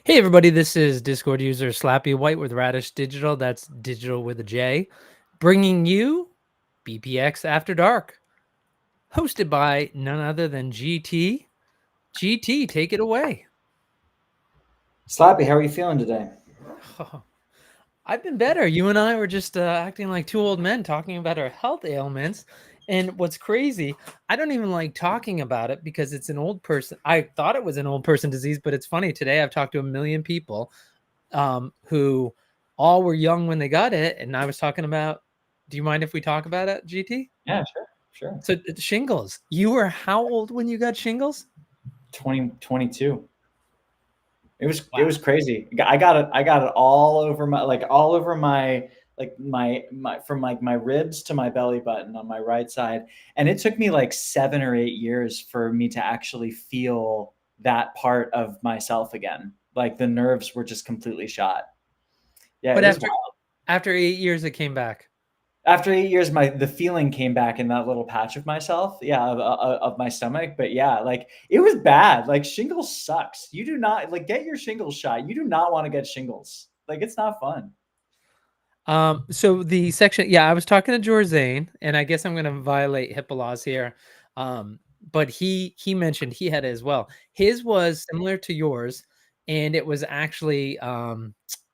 Hey everybody, this is Discord user Slappy White with Radish Digital. That's digital with a J, bringing you BPX After Dark, hosted by none other than GT. GT, take it away. Slappy, how are you feeling today? I've been better. You and I were just acting like two old men talking about our health ailments. And what's crazy, I don't even like talking about it because it's an old person. I thought it was an old person disease, but it's funny. Today I've talked to a million people who all were young when they got it. And I was talking about, do you mind if we talk about it, GT? Yeah, sure. So shingles. You were how old when you got shingles? 2022. It Wow. was crazy. I got it all over my my from like my ribs to my belly button on my right side, and it took me like 7 or 8 years for me to actually feel that part of myself again. Like the nerves were just completely shot. Yeah, But it was after 8 years, it came back. after 8 years, the feeling came back in that little patch of myself, yeah, of my stomach. But yeah, like it was bad. Like shingles sucks. You do not like get your shingles shot. You do not want to get shingles. Like it's not fun. So the section, yeah, I was talking to Jorzane, and I guess I'm going to violate HIPAA laws here. But he mentioned he had it as well. His was similar to yours, and it was actually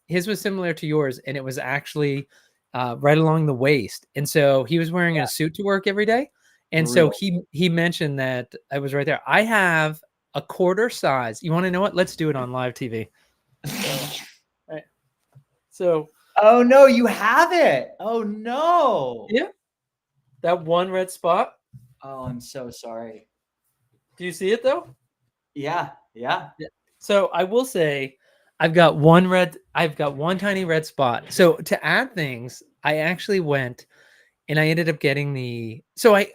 his was similar to yours, and it was actually right along the waist. And so he was wearing a suit to work every day, and so Brutal. he mentioned that I was right there. I have a quarter size. You want to know what? Let's do it on live TV. So, right. So Oh no, you have it. Oh no. yeah. That one red spot. Oh, I'm so sorry. Do you see it though? Yeah. Yeah. So I will say I've got one tiny red spot. So to add things, I actually went and I ended up getting I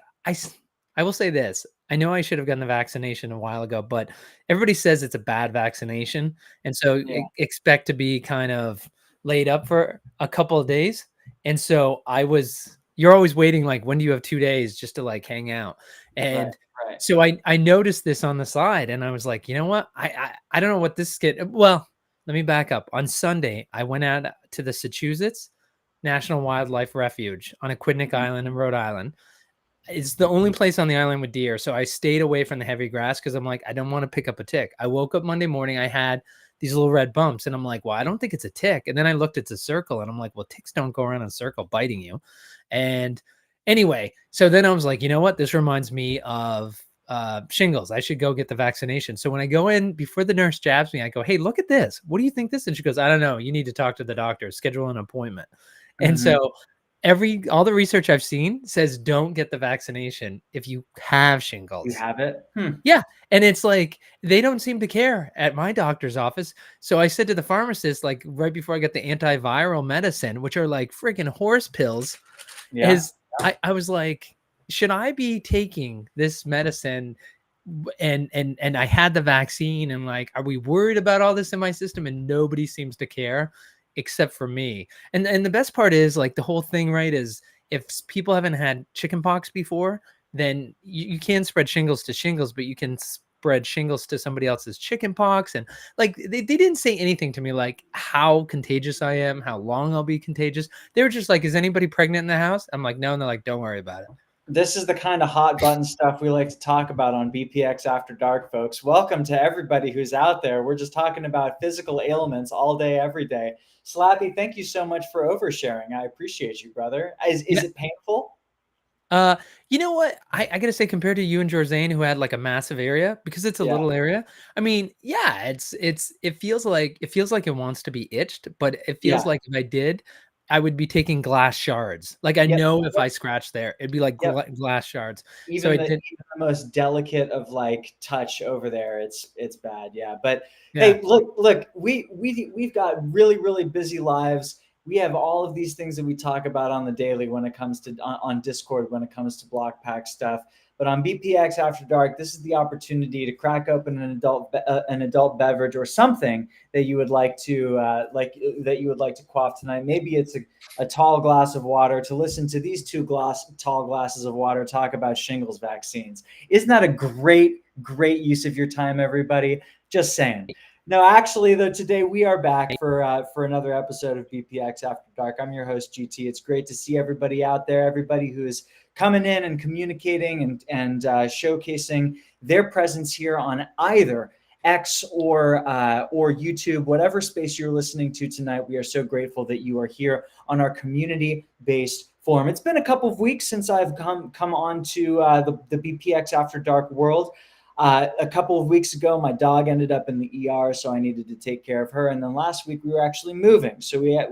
I will say this. I know I should have gotten the vaccination a while ago, but everybody says it's a bad vaccination. And so Yeah. expect to be kind of laid up for a couple of days. And so you're always waiting, like, when do you have 2 days just to like hang out? Right. And Right. so I noticed this on the slide and I was like, you know what? I don't know what this skit. Well, let me back up. On Sunday, I went out to the Massachusetts National Wildlife Refuge on Aquidneck Mhm. Island in Rhode Island. It's the only place on the island with deer. So I stayed away from the heavy grass because I'm like, I don't want to pick up a tick. I woke up Monday morning, I had these little red bumps, and I'm like, well, I don't think it's a tick. And then I looked, it's a circle, and I'm like, well, ticks don't go around in a circle biting you. And anyway, so then I was like, you know what? This reminds me of shingles. I should go get the vaccination. So when I go in before the nurse jabs me, I go, hey, look at this. What do you think this is? And she goes, I don't know. You need to talk to the doctor, schedule an appointment. And Mhm. so all the research I've seen says don't get the vaccination if you have You shingles. have it. Hmm. Yeah, and it's like they don't seem to care at my doctor's office. So I said to the pharmacist, like right before I got the antiviral medicine, which are like freaking horse pills, Yeah. is I was like, should I be taking this medicine? And I had the vaccine, and like, are we worried about all this in my system? And nobody seems to care except for me. And the best part is like the whole thing, right? Is if people haven't had chickenpox before, then you can spread shingles to shingles, but you can spread shingles to somebody else's chickenpox. And like they didn't say anything to me like how contagious I am, how long I'll be contagious. They were just like, is anybody pregnant in the house? I'm like, no. And they're like, don't worry about it. This is the kind of hot button stuff we like to talk about on BPX After Dark, folks. Welcome to everybody who's out there. We're just talking about physical ailments all day, every day. Slappy, thank you so much for oversharing. I appreciate you, brother. Is Yeah. it painful? Uh, you know what? I gotta say, compared to you and Jorzane, who had like a massive area, because it's a Yeah. little area. I mean, yeah, it feels like it wants to be itched, but it feels Yeah. like if I did, I would be taking glass shards. Like I Yep. know if Yep. I scratch there, it'd be like Yep. glass shards. So Even I the did, even the most delicate of like touch over there, it's bad. Yeah. But yeah. hey, look, we've got really busy lives. We have all of these things that we talk about on the daily when it comes to on Discord when it comes to Blokpax stuff. But on BPX After Dark, this is the opportunity to crack open an adult beverage or something that you would like to that you would like to quaff tonight. Maybe it's a tall glass of water to listen to these tall glasses of water talk about shingles vaccines. Isn't that a great use of your time, everybody? Just saying. No, actually, though, today we are back for another episode of BPX After Dark. I'm your host, GT. It's great to see everybody out there, everybody who is coming in and communicating and showcasing their presence here on either X or YouTube, whatever space you're listening to tonight. We are so grateful that you are here on our community-based forum. It's been a couple of weeks since I've come on to the BPX After Dark world. A couple of weeks ago, my dog ended up in the ER, so I needed to take care of her. And then last week, we were actually moving. So we had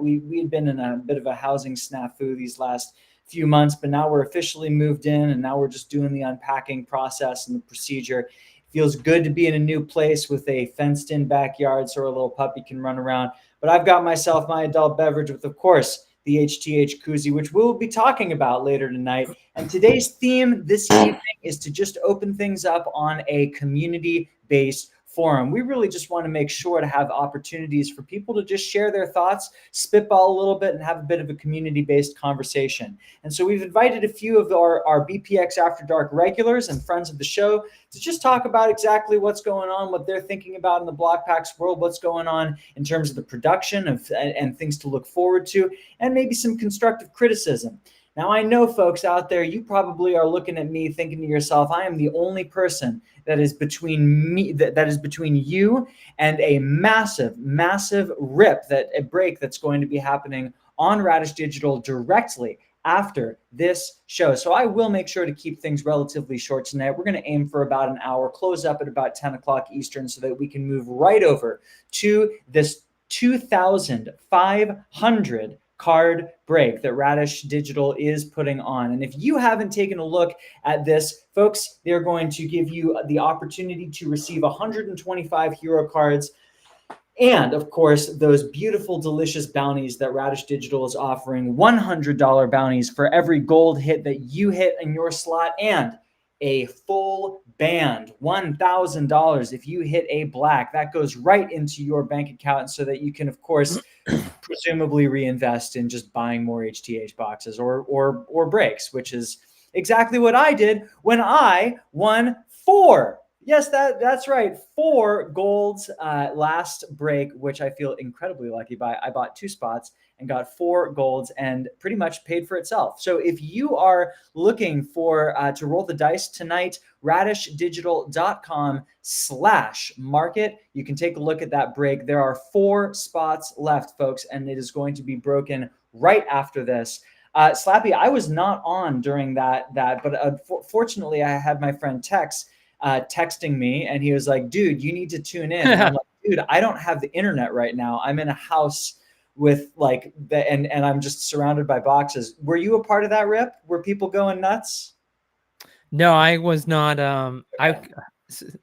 been in a bit of a housing snafu these last few months, but now we're officially moved in, and now we're just doing the unpacking process and the procedure. It feels good to be in a new place with a fenced-in backyard so our little puppy can run around. But I've got myself my adult beverage with, of course, the HTH koozie, which we'll be talking about later tonight. And today's theme this evening is to just open things up on a community-based forum. We really just want to make sure to have opportunities for people to just share their thoughts, spitball a little bit, and have a bit of a community-based conversation. And so we've invited a few of our BPX After Dark regulars and friends of the show to just talk about exactly what's going on, what they're thinking about in the Blokpax world, what's going on in terms of the production and things to look forward to, and maybe some constructive criticism. Now, I know, folks out there, you probably are looking at me thinking to yourself, I am the only person that is between me, that is between you and a massive, massive a break that's going to be happening on Radish Digital directly after this show. So I will make sure to keep things relatively short tonight. We're going to aim for about an hour, close up at about 10 o'clock Eastern so that we can move right over to this 2,500 card break that Radish Digital is putting on. And if you haven't taken a look at this, folks, they're going to give you the opportunity to receive 125 hero cards. And of course, those beautiful, delicious bounties that Radish Digital is offering, $100 bounties for every gold hit that you hit in your slot, and a full band, $1,000 if you hit a black. That goes right into your bank account so that you can, of course, presumably reinvest in just buying more HTH boxes or breaks, which is exactly what I did when I won 4. Yes, that's right. 4 golds last break, which I feel incredibly lucky by. I bought 2 spots and got 4 golds and pretty much paid for itself. So if you are looking for to roll the dice tonight, radishdigital.com/market. You can take a look at that break. There are 4 spots left, folks, and it is going to be broken right after this. Slappy, I was not on during that, but fortunately, I had my friend Tex texting me, and he was like, "Dude, you need to tune in." And I'm like, "Dude, I don't have the internet right now. I'm in a house with like and I'm just surrounded by boxes." Were you a part of that rip? Were people going nuts? No, I was not.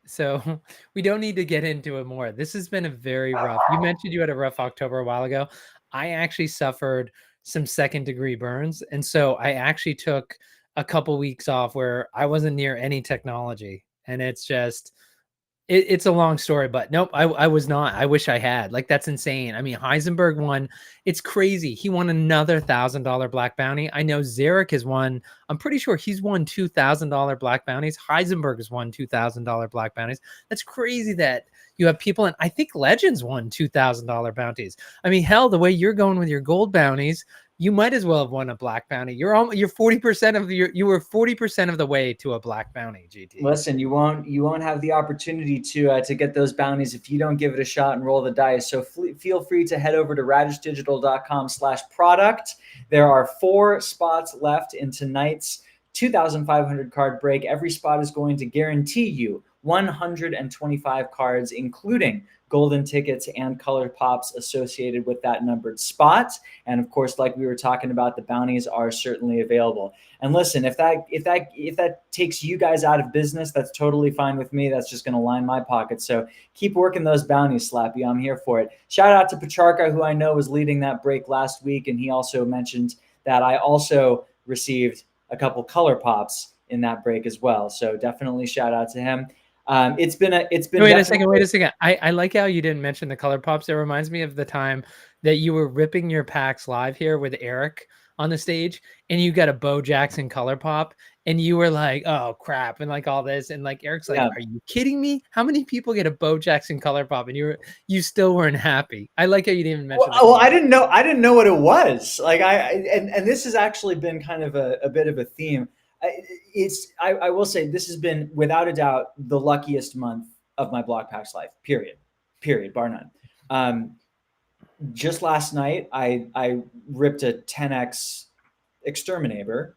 So we don't need to get into it more. This has been a very rough. You mentioned you had a rough October a while ago. I actually suffered some second-degree burns, and so I actually took a couple weeks off where I wasn't near any technology, and it's just it's a long story, but nope, I was not. I wish I had. Like, that's insane. I mean, Heisenberg won. It's crazy. He won another $1,000 black bounty. I know Zarek has won. I'm pretty sure he's won $2,000 black bounties. Heisenberg has won $2,000 black bounties. That's crazy that you have people, and I think Legends won $2,000 bounties. I mean, hell, the way you're going with your gold bounties, you might as well have won a black bounty. You're 40% of you were 40% of the way to a black bounty, GT. Listen, you won't have the opportunity to get those bounties if you don't give it a shot and roll the dice. So feel free to head over to radishdigital.com/product. There are 4 spots left in tonight's 2,500 card break. Every spot is going to guarantee you 125 cards, including golden tickets and colored pops associated with that numbered spot. And of course, like we were talking about, the bounties are certainly available. And listen, if that takes you guys out of business, that's totally fine with me. That's just going to line my pocket. So keep working those bounties, Slappy. I'm here for it. Shout out to Pacharka, who I know was leading that break last week, and he also mentioned that I also received a couple color pops in that break as well. So definitely shout out to him. It's been wait a second. I like how you didn't mention the color pops. It reminds me of the time that you were ripping your packs live here with Eric on the stage, and you got a Bo Jackson color pop, and you were like, oh crap, and like all this, and like Eric's like, Yeah. are you kidding me? How many people get a Bo Jackson color pop, and you still weren't happy? I like how you didn't even mention the Well, color. I didn't know what it was. Like and this has actually been kind of a bit of a theme. I will say this has been without a doubt the luckiest month of my Blokpax life. Period, bar none. Just last night, I ripped a 10x exterminator,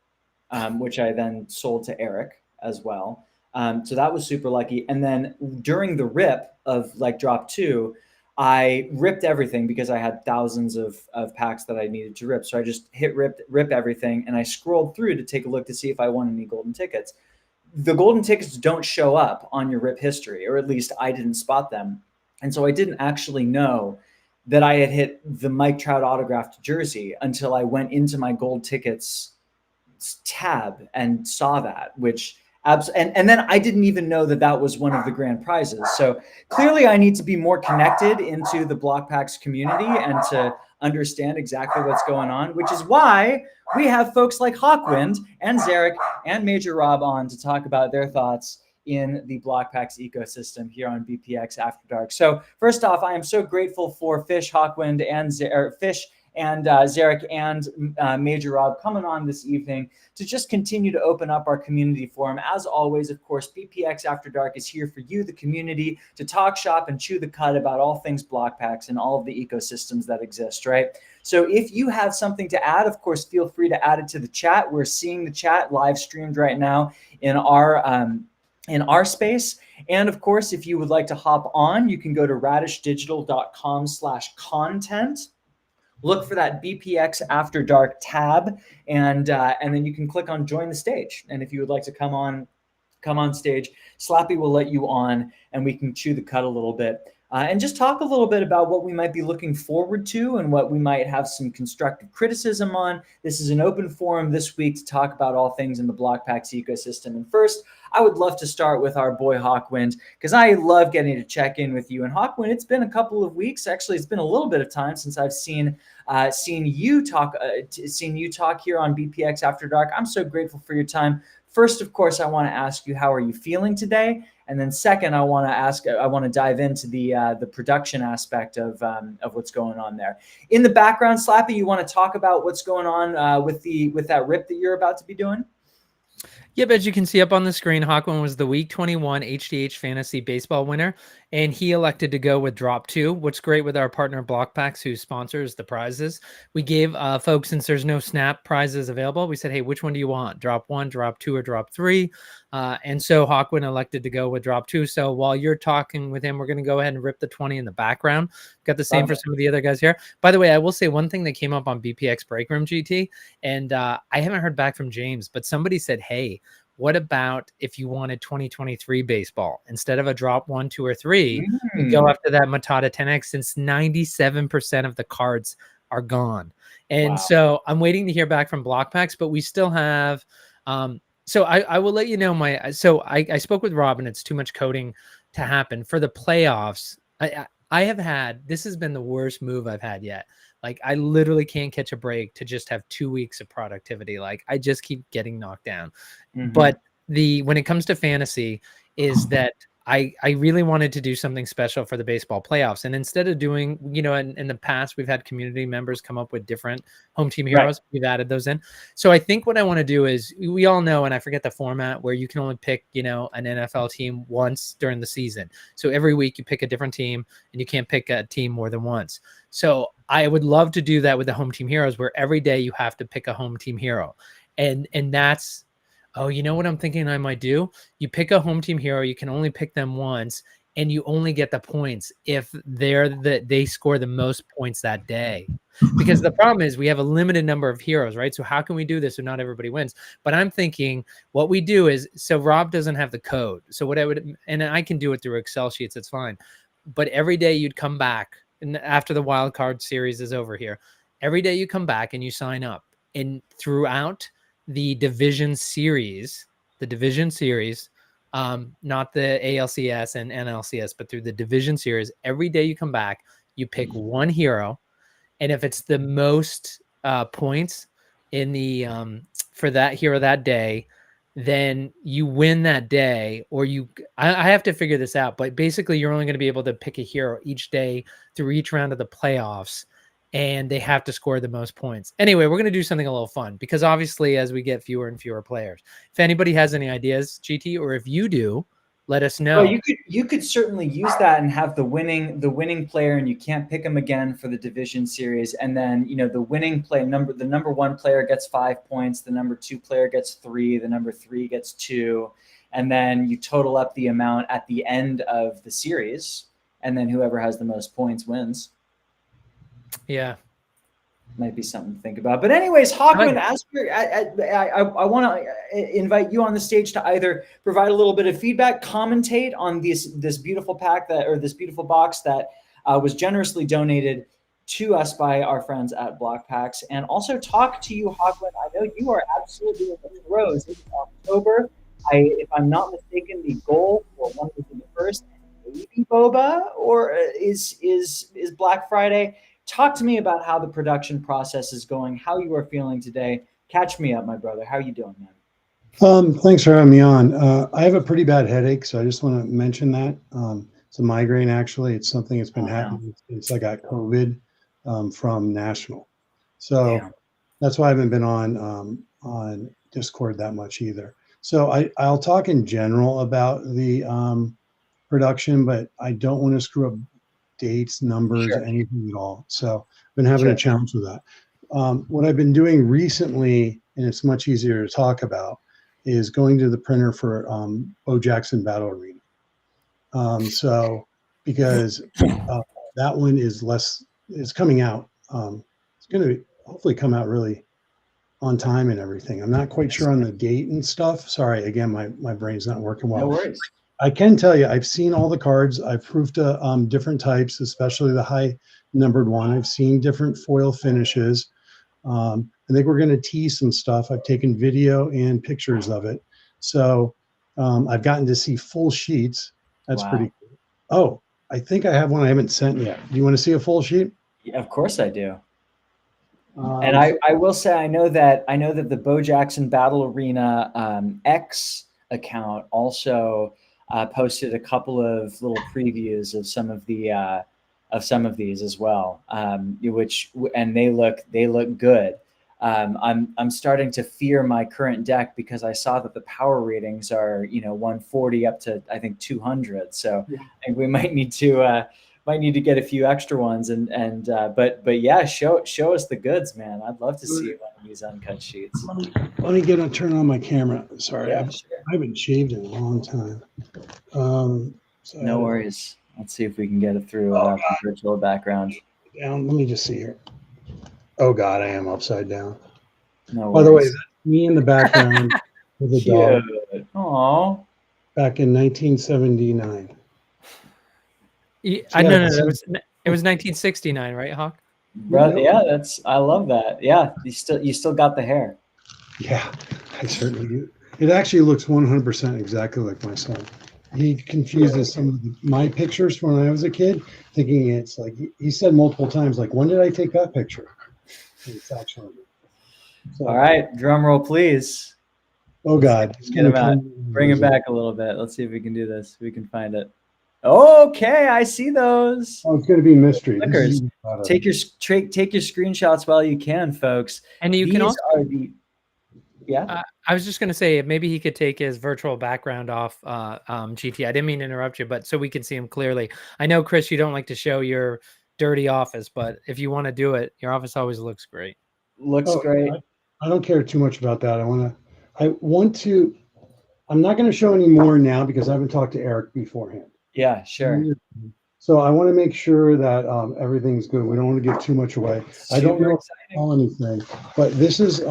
which I then sold to Eric as well. So that was super lucky. And then during the rip of like drop two, I ripped everything because I had thousands of packs that I needed to rip. So I just hit rip everything, and I scrolled through to take a look to see if I won any golden tickets. The golden tickets don't show up on your rip history, or at least I didn't spot them. And so I didn't actually know that I had hit the Mike Trout autographed jersey until I went into my gold tickets tab and saw that, which and then I didn't even know that that was one of the grand prizes. So clearly I need to be more connected into the Blokpax community and to understand exactly what's going on, which is why we have folks like Hawkwind and Zarek and Major Rob on to talk about their thoughts in the Blokpax ecosystem here on BPX After Dark. So first off, I am so grateful for Fish, Hawkwind, and Fish and Zarek and Major Rob coming on this evening to just continue to open up our community forum. As always, of course, BPX After Dark is here for you, the community, to talk shop and chew the cud about all things Blokpax and all of the ecosystems that exist, right? So if you have something to add, of course, feel free to add it to the chat. We're seeing the chat live streamed right now in our space. And of course, if you would like to hop on, you can go to radishdigital.com/content. Look for that BPX After Dark tab, and then you can click on Join the Stage. And if you would like to come on stage, Slappy will let you on, and we can chew the cud a little bit. And just talk a little bit about what we might be looking forward to and what we might have some constructive criticism on. This is an open forum this week to talk about all things in the Blokpax ecosystem. And first, I would love to start with our boy Hawkwind, because I love getting to check in with you. And Hawkwind, it's been a couple of weeks. Actually, it's been a little bit of time since I've seen you talk here on BPX After Dark. I'm so grateful for your time. First, of course, I want to ask you, how are you feeling today? And then second, I want to dive into the production aspect of what's going on there. In the background, Slappy, you want to talk about what's going on with that rip that you're about to be doing? Yep, as you can see up on the screen, Hawkwind was the Week 21 HTH Fantasy Baseball winner, and he elected to go with Drop 2. What's great with our partner Blokpax, who sponsors the prizes, we gave folks, since there's no Snap prizes available, we said, hey, which one do you want? Drop 1, Drop 2, or Drop 3? And so Hawkwind elected to go with Drop 2. So while you're talking with him, we're going to go ahead and rip the 20 in the background. Got the same for some of the other guys here. By the way, I will say one thing that came up on BPX Break Room GT, and I haven't heard back from James, but somebody said, hey, what about if you wanted 2023 baseball instead of a drop 1, 2, or 3? You go after that Matata 10X, since 97% of the cards are gone. And so I'm waiting to hear back from Blokpax, but we still have. So I will let you know I spoke with Rob, and it's too much coding to happen for the playoffs. I have had, this has been the worst move I've had yet. Like, I literally can't catch a break to just have 2 weeks of productivity. Like, I just keep getting knocked down. But when it comes to fantasy, is that I really wanted to do something special for the baseball playoffs. And instead of doing, in the past, we've had community members come up with different home team heroes. Right. We've added those in. So I think what I want to do is, we all know, and I forget the format, where you can only pick, an NFL team once during the season. So every week you pick a different team, and you can't pick a team more than once. So I would love to do that with the home team heroes, where every day you have to pick a home team hero. And that's, oh, you know what I'm thinking I might do? You pick a home team hero, you can only pick them once, and you only get the points if they score the most points that day. Because the problem is we have a limited number of heroes, right? So how can we do this so not everybody wins? But I'm thinking what we do is, so Rob doesn't have the code. So what I would, and I can do it through Excel sheets, it's fine. But every day you'd come back, and after the wild card series is over here, every day you come back and you sign up. And throughout the division series, not the ALCS and NLCS, but through the division series, every day you come back, you pick one hero. And if it's the most points in the for that hero that day, then you win that day, or I have to figure this out, but basically you're only going to be able to pick a hero each day through each round of the playoffs, and they have to score the most points. Anyway, we're going to do something a little fun, because obviously as we get fewer and fewer players, if anybody has any ideas, GT, or if you do, let us know. Well, you could certainly use that and have the winning player, and you can't pick them again for the division series. And then the winning play the number 1 player gets 5 points, the number 2 player gets 3, the number 3 gets 2, and then you total up the amount at the end of the series, and then whoever has the most points wins. Yeah. Might be something to think about. But anyways, Hawkman, I want to invite you on the stage to either provide a little bit of feedback, commentate on this beautiful pack this beautiful box that was generously donated to us by our friends at Blokpax, and also talk to you, Hawkman. I know you are absolutely in the throes. It's October. If I'm not mistaken, the goal for one of the first, maybe Boba, or is Black Friday. Talk to me about how the production process is going, how you are feeling today. Catch me up, my brother. How are you doing, man? Thanks for having me on. I have a pretty bad headache, so I just want to mention that. It's a migraine, actually. It's something that's been happening since I got COVID from National. So that's why I haven't been on Discord that much either. So I'll talk in general about the production, but I don't want to screw up dates, numbers, anything at all. So I've been having a challenge with that. What I've been doing recently, and it's much easier to talk about, is going to the printer for Bo Jackson Battle Arena. So because that one is it's coming out. It's going to hopefully come out really on time and everything. I'm not quite sure on the date and stuff. Sorry, again, my brain's not working well. No worries. I can tell you, I've seen all the cards. I've proofed different types, especially the high numbered one. I've seen different foil finishes. I think we're going to tease some stuff. I've taken video and pictures of it. So I've gotten to see full sheets. That's pretty cool. Oh, I think I have one I haven't sent yet. Do you want to see a full sheet? Yeah, of course I do. And I will say, I know that the Bo Jackson Battle Arena X account also posted a couple of little previews of some of these as well, and they look good. I'm starting to fear my current deck, because I saw that the power ratings are 140 up to, I think, 200. So I think we might need to get a few extra ones, but yeah, show us the goods, man. I'd love to see one of these uncut sheets. Let me turn on my camera. Sorry, I haven't shaved in a long time. No worries. Let's see if we can get it through without the virtual background. Down. Let me just see here. Oh God, I am upside down. No worries. By the way, that's me in the background with a dog. Aww. Back in 1979. It was 1969, right, Hawk? Bro, yeah, I love that. Yeah, you still got the hair. Yeah, I certainly do. It actually looks 100% exactly like my son. He confuses some of my pictures from when I was a kid, thinking it's like, he said multiple times, like, when did I take that picture? And it's actually. So, all right, drum roll, please. Oh God. Get him out. Bring him back a little bit. Let's see if we can do this. We can find it. Okay, I see those. Oh, it's going to be mystery. Take your screenshots while you can, folks. And you can also. Yeah. I was just going to say, maybe he could take his virtual background off, GT. I didn't mean to interrupt you, but so we can see him clearly. I know, Chris, you don't like to show your dirty office, but if you want to do it, your office always looks great. Looks great. I don't care too much about that. I'm not going to show any more now because I haven't talked to Eric beforehand. Yeah, sure. So I want to make sure that everything's good. We don't want to give too much away. I don't know anything, but this is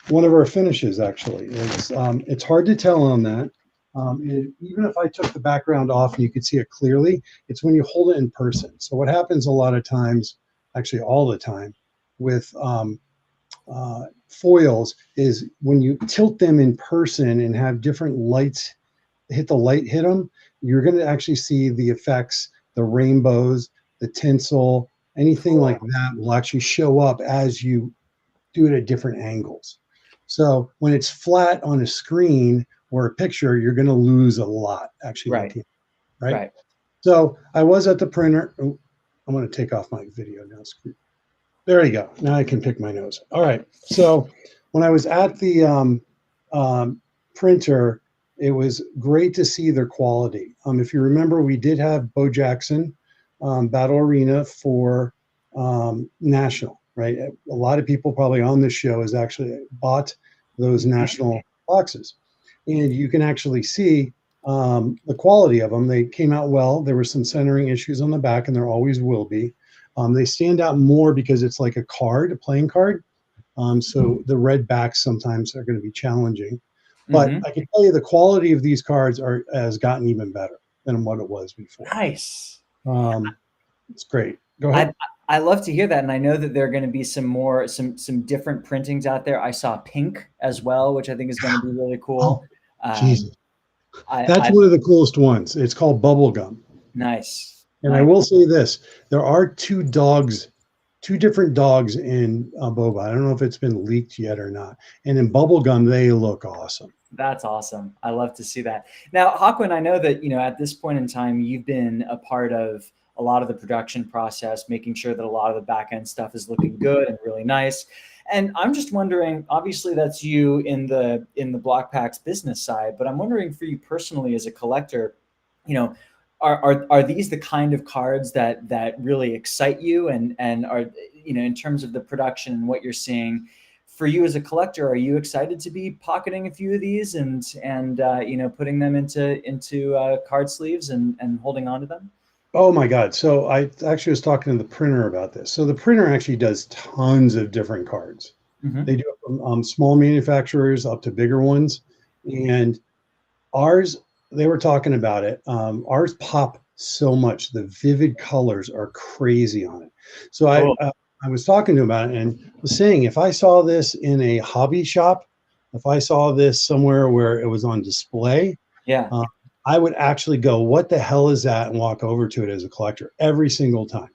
one of our finishes, actually. It's hard to tell on that. Even if I took the background off and you could see it clearly, it's when you hold it in person. So what happens a lot of times, actually all the time, with foils is when you tilt them in person and have different lights hit them, you're going to actually see the effects, the rainbows, the tinsel, anything like that will actually show up as you do it at different angles. So when it's flat on a screen or a picture, you're going to lose a lot actually Right. looking, right? Right. So I was at the printer. Oh, I'm going to take off my video now. There you go. Now I can pick my nose. All right. So when I was at the printer, it was great to see their quality. If you remember, we did have Bo Jackson Battle Arena for National, right? A lot of people probably on this show has actually bought those national boxes. And you can actually see the quality of them. They came out well. There were some centering issues on the back, and there always will be. They stand out more because it's like a card, a playing card. So the red backs sometimes are going to be challenging. But I can tell you the quality of these cards has gotten even better than what it was before. Nice. It's great. Go ahead. I love to hear that, and I know that there are going to be some different printings out there. I saw pink as well, which I think is going to be really cool. Jesus. That's one of the coolest ones. It's called Bubblegum. Nice. And I will say this, there are two different dogs in Boba. I don't know if it's been leaked yet or not. And in Bubblegum, they look awesome. That's awesome. I love to see that. Now, Haquin, I know that, at this point in time, you've been a part of a lot of the production process, making sure that a lot of the back end stuff is looking good and really nice. And I'm just wondering, obviously that's you in the Blokpax business side, but I'm wondering for you personally as a collector, are these the kind of cards that really excite you and are, in terms of the production and what you're seeing for you as a collector, are you excited to be pocketing a few of these and putting them into card sleeves and holding on to them? Oh my God. So I actually was talking to the printer about this. So the printer actually does tons of different cards. They do it from small manufacturers up to bigger ones. And ours, they were talking about it. Ours pop so much. The vivid colors are crazy on it. So I was talking to him about it and was saying, if I saw this in a hobby shop, if I saw this somewhere where it was on display, I would actually go, what the hell is that? And walk over to it as a collector every single time.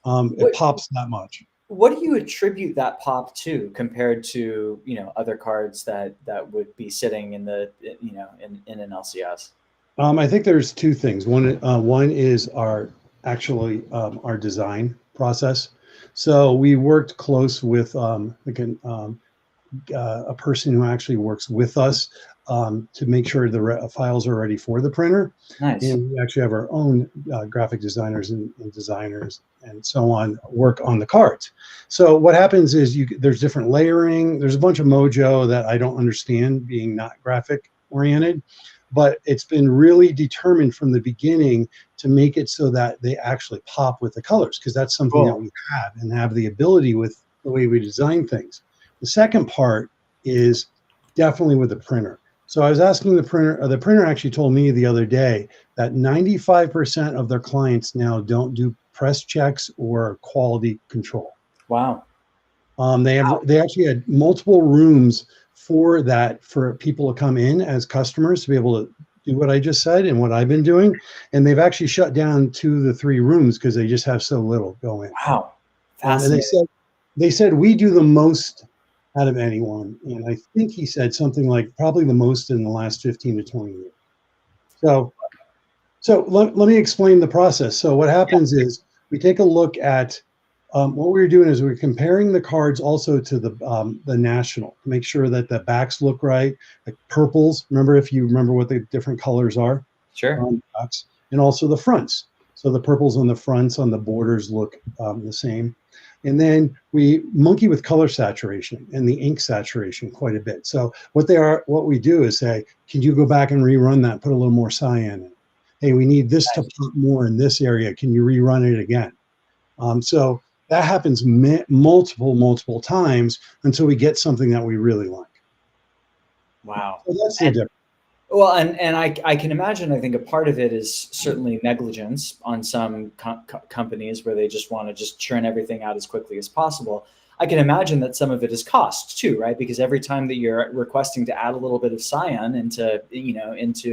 It pops that much. What do you attribute that pop to compared to, other cards that would be sitting in the, in an LCS? I think there's two things. One is our design process. So we worked close with a person who actually works with us to make sure the files are ready for the printer. Nice. And we actually have our own graphic designers and designers and so on work on the cards. So what happens is there's different layering. There's a bunch of mojo that I don't understand, being not graphic oriented, but it's been really determined from the beginning to make it so that they actually pop with the colors, because that's something that we have the ability with the way we design things. The second part is definitely with the printer. So I was asking the printer actually told me the other day that 95% of their clients now don't do press checks or quality control. Wow. They actually had multiple rooms for that, for people to come in as customers to be able to do what I just said and what I've been doing. And they've actually shut down 2 of the 3 rooms because they just have so little going. Wow. And they said we do the most out of anyone. And I think he said something like probably the most in the last 15 to 20 years. So let me explain the process. So what happens is we take a look at what we're doing is we're comparing the cards also to the national to make sure that the backs look right, like purples. Remember, if you remember what the different colors are. Sure. On the backs, and also the fronts. So the purples on the fronts on the borders look the same. And then we monkey with color saturation and the ink saturation quite a bit. So what we do is say, can you go back and rerun that, put a little more cyan in? Hey, we need this to pop more in this area. Can you rerun it again? So that happens multiple times until we get something that we really like. Wow. So that's the difference. Well, and I can imagine, I think a part of it is certainly negligence on some companies where they just want to just churn everything out as quickly as possible. I can imagine that some of it is cost too, right? Because every time that you're requesting to add a little bit of cyan into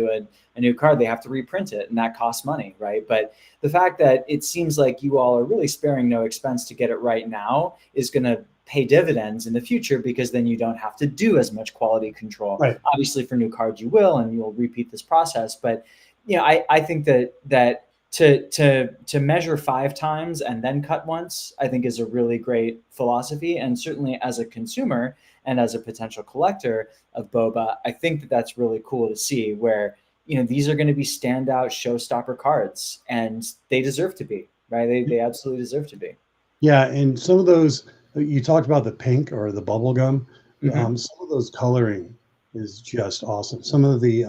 a new card, they have to reprint it, and that costs money, right? But the fact that it seems like you all are really sparing no expense to get it right now is going to pay dividends in the future, because then you don't have to do as much quality control. Right. Obviously, for new cards you will, and you'll repeat this process. But I think that to measure 5 times and then cut once, I think is a really great philosophy. And certainly as a consumer and as a potential collector of boba, I think that that's really cool to see, where these are going to be standout showstopper cards, and they deserve to be, right? They absolutely deserve to be. Yeah, and some of those, you talked about the pink or the bubble gum. Mm-hmm. Some of those coloring is just awesome. Some of the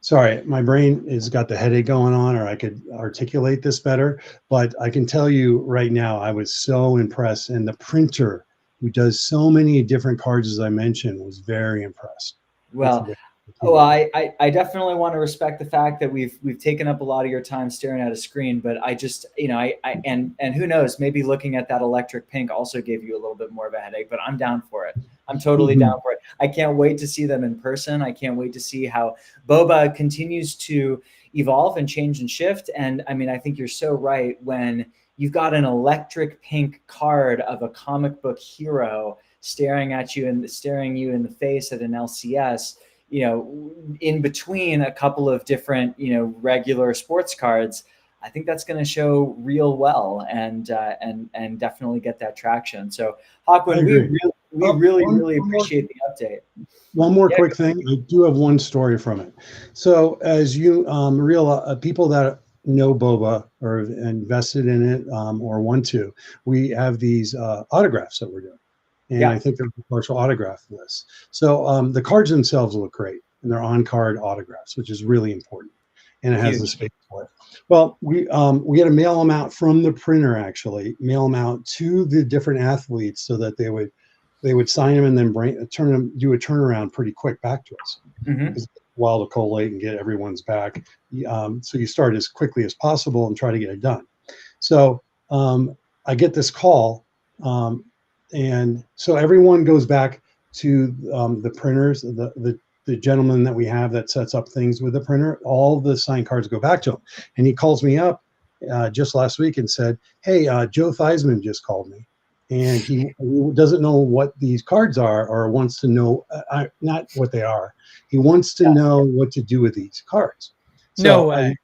sorry, my brain has got the headache going on, or I could articulate this better, but I can tell you right now, I was so impressed, and the printer who does so many different cards, as I mentioned, was very impressed. Well, I definitely want to respect the fact that we've taken up a lot of your time staring at a screen, but I just, and who knows, maybe looking at that electric pink also gave you a little bit more of a headache, but I'm down for it. I'm totally down for it. I can't wait to see them in person. I can't wait to see how boba continues to evolve and change and shift. And I mean, I think you're so right when you've got an electric pink card of a comic book hero staring at you and staring you in the face at an LCS, in between a couple of different, regular sports cards. I think that's going to show real well and definitely get that traction. So Hawkwin, we really appreciate the update. One more quick thing. I do have one story from it. So as you people that know boba or invested in it or want to, we have these autographs that we're doing. And I think they're partial autograph lists. So the cards themselves look great, and they're on-card autographs, which is really important. And it has the space for it. Well, we had to mail them out from the printer, actually, mail them out to the different athletes so that they would sign them and then do a turnaround pretty quick back to us. Mm-hmm. It's a while to collate and get everyone's back. So you start as quickly as possible and try to get it done. So I get this call. And so everyone goes back to the printers, the gentleman that we have that sets up things with the printer. All the signed cards go back to him. And he calls me up just last week and said, hey, Joe Theismann just called me. And he doesn't know what these cards are, or wants to know, not what they are. He wants to know what to do with these cards. So, no way.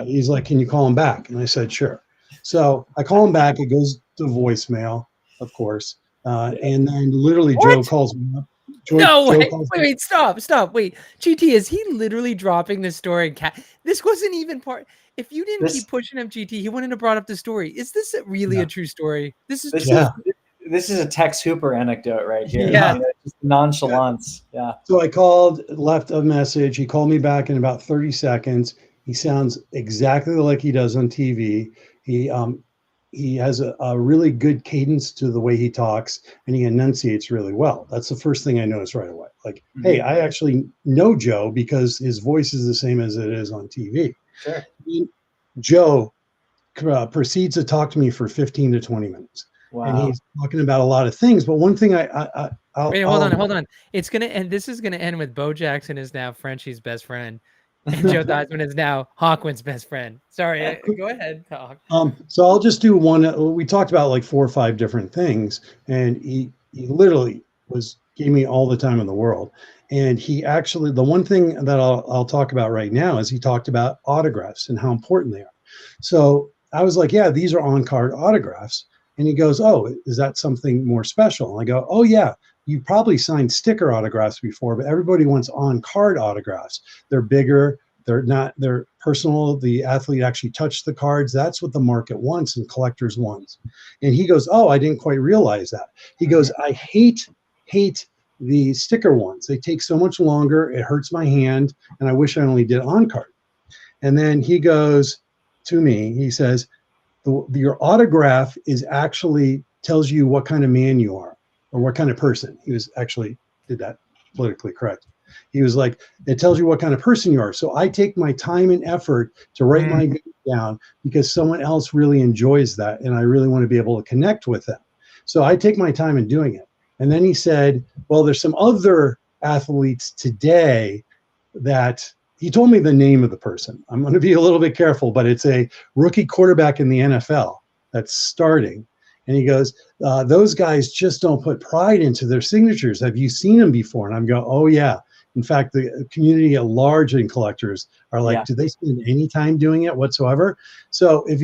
He's like, can you call him back? And I said, sure. So I call him back. It goes to voicemail, of course. And then literally Joe calls me up. Wait, stop. Wait, GT, is he literally dropping this story? This wasn't even part. If you didn't keep pushing him, GT, he wouldn't have brought up the story. Is this really a true story? This is a Tex Hooper anecdote right here. Yeah. Just nonchalance. Yeah. So I called, left a message. He called me back in about 30 seconds. He sounds exactly like he does on TV. He has a really good cadence to the way he talks, and he enunciates really well. That's the first thing I noticed right away. Like, hey, I actually know Joe because his voice is the same as it is on TV. Sure. Joe proceeds to talk to me for 15 to 20 minutes. Wow. And he's talking about a lot of things. But one thing hold on. It's going to end. This is going to end with Bo Jackson is now Frenchie's best friend. And Joe Theismann is now Hawkwin's best friend. Sorry, go ahead, talk. So I'll just do one. We talked about like 4 or 5 different things, and he literally gave me all the time in the world. And he actually, the one thing that I'll talk about right now is he talked about autographs and how important they are. So I was like, yeah, these are on-card autographs. And he goes, oh, is that something more special? And I go, oh yeah. You probably signed sticker autographs before, but everybody wants on-card autographs. They're bigger. They're personal. The athlete actually touched the cards. That's what the market wants and collectors want. And he goes, oh, I didn't quite realize that. He goes, I hate the sticker ones. They take so much longer. It hurts my hand. And I wish I only did on-card. And then he goes to me, he says, your autograph is actually tells you what kind of man you are. Or what kind of person. He was actually did that politically correct. He was like, it tells you what kind of person you are. So I take my time and effort to write my name down because someone else really enjoys that. And I really want to be able to connect with them. So I take my time in doing it. And then he said, well, there's some other athletes today that he told me the name of the person. I'm going to be a little bit careful, but it's a rookie quarterback in the NFL that's starting. And he goes, those guys just don't put pride into their signatures. Have you seen them before? And I'm going, oh yeah. In fact, the community at large in collectors are like, do they spend any time doing it whatsoever? So if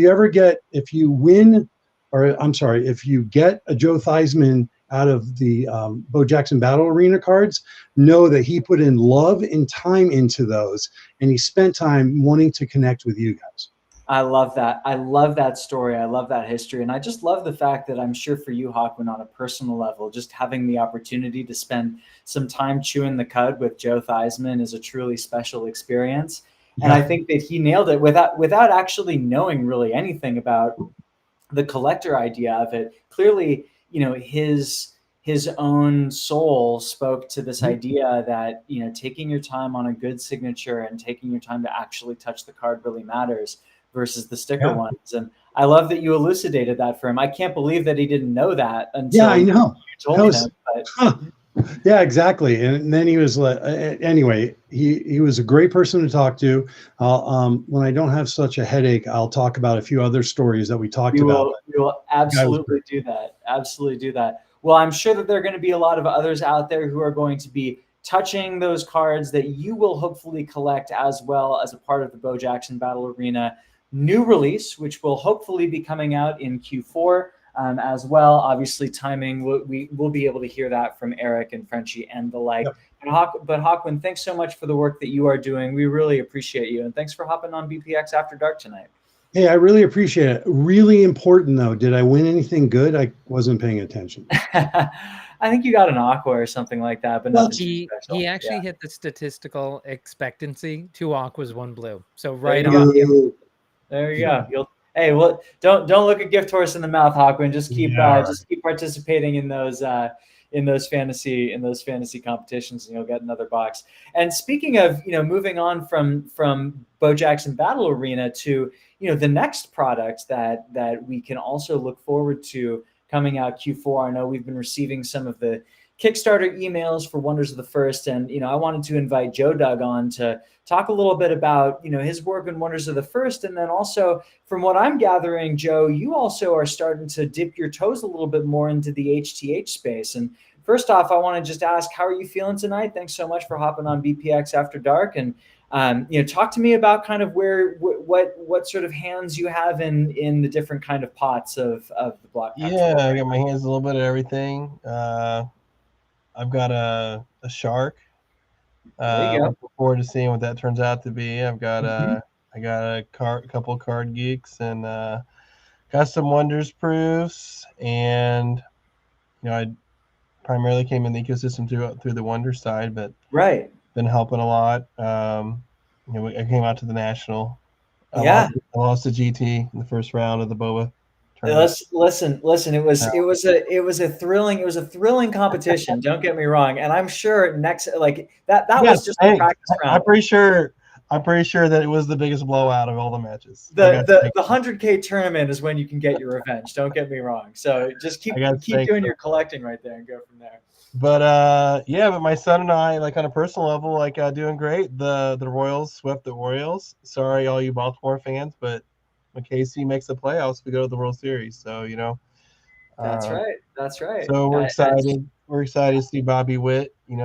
you win, or I'm sorry, if you get a Joe Theismann out of the Bo Jackson Battle Arena cards, know that he put in love and time into those, and he spent time wanting to connect with you guys. I love that. I love that story. I love that history. And I just love the fact that I'm sure for you, Hawkman, on a personal level, just having the opportunity to spend some time chewing the cud with Joe Theismann is a truly special experience. Yeah. And I think that he nailed it without actually knowing really anything about the collector idea of it. Clearly, his own soul spoke to this idea that, taking your time on a good signature and taking your time to actually touch the card really matters versus the sticker ones. And I love that you elucidated that for him. I can't believe that he didn't know that until I know. You told him. But... Yeah, exactly. And then he was like, anyway, he was a great person to talk to. When I don't have such a headache, I'll talk about a few other stories that we talked about. We will absolutely do that. Absolutely do that. Well, I'm sure that there are going to be a lot of others out there who are going to be touching those cards that you will hopefully collect as well as a part of the Bo Jackson Battle Arena new release, which will hopefully be coming out in Q4 as well. Obviously, timing, we will be able to hear that from Eric and Frenchie and the like. Yep. But Hawkman, thanks so much for the work that you are doing. We really appreciate you. And thanks for hopping on BPX After Dark tonight. Hey, I really appreciate it. Really important, though. Did I win anything good? I wasn't paying attention. I think you got an aqua or something like that, but nothing too special. He actually hit the statistical expectancy. 2 aquas, 1 blue. So right on. There you go. Hey, well, don't look a gift horse in the mouth, Hawkman. Just keep participating in those fantasy competitions, and you'll get another box. And speaking of moving on from Bo Jackson Battle Arena to the next product that we can also look forward to coming out Q4. I know we've been receiving some of the Kickstarter emails for Wonders of the First, and I wanted to invite Joe Doug on to talk a little bit about his work in Wonders of the First, and then also from what I'm gathering, Joe, you also are starting to dip your toes a little bit more into the HTH space. And first off, I want to just ask, how are you feeling tonight? Thanks so much for hopping on BPX After Dark, and talk to me about kind of what sort of hands you have in the different kind of pots of the Blokpax. Yeah, I got my hands a little bit of everything. I've got a shark. Looking forward to seeing what that turns out to be. I've got I got a couple of card geeks, and got some Wonders proofs, and I primarily came in the ecosystem through the Wonder side, but been helping a lot. I came out to the National. I lost to GT in the first round of the BOA. Listen. It was a thrilling competition. Don't get me wrong. And I'm sure that was just a practice round. I'm pretty sure that it was the biggest blowout of all the matches. The 100K tournament is when you can get your revenge. Don't get me wrong. So just keep doing your collecting right there and go from there. But but my son and I, on a personal level, doing great. The Royals swept the Orioles. Sorry, all you Baltimore fans, but when KC makes the playoffs, we go to the World Series. So that's right. So we're excited. We're excited to see Bobby Witt, make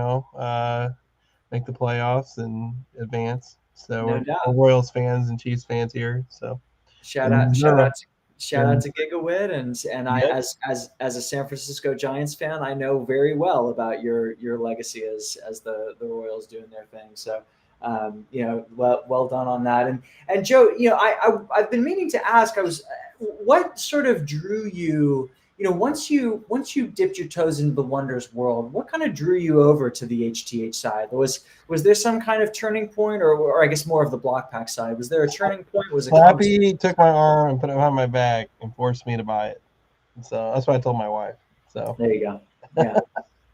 the playoffs and advance. So we're Royals fans and Chiefs fans here. So shout out to Gigawit, and I as a San Francisco Giants fan, I know very well about your legacy as the Royals doing their thing. So well done on that. And Joe, I've been meaning to ask, what sort of drew you, once you dipped your toes into the Wonders world, what kind of drew you over to the HTH side? Was there some kind of turning point, or I guess more of the Blokpax side? Was there a turning point? Was it Slappy took my arm and put it behind my back and forced me to buy it? And so that's what I told my wife. So there you go. Yeah.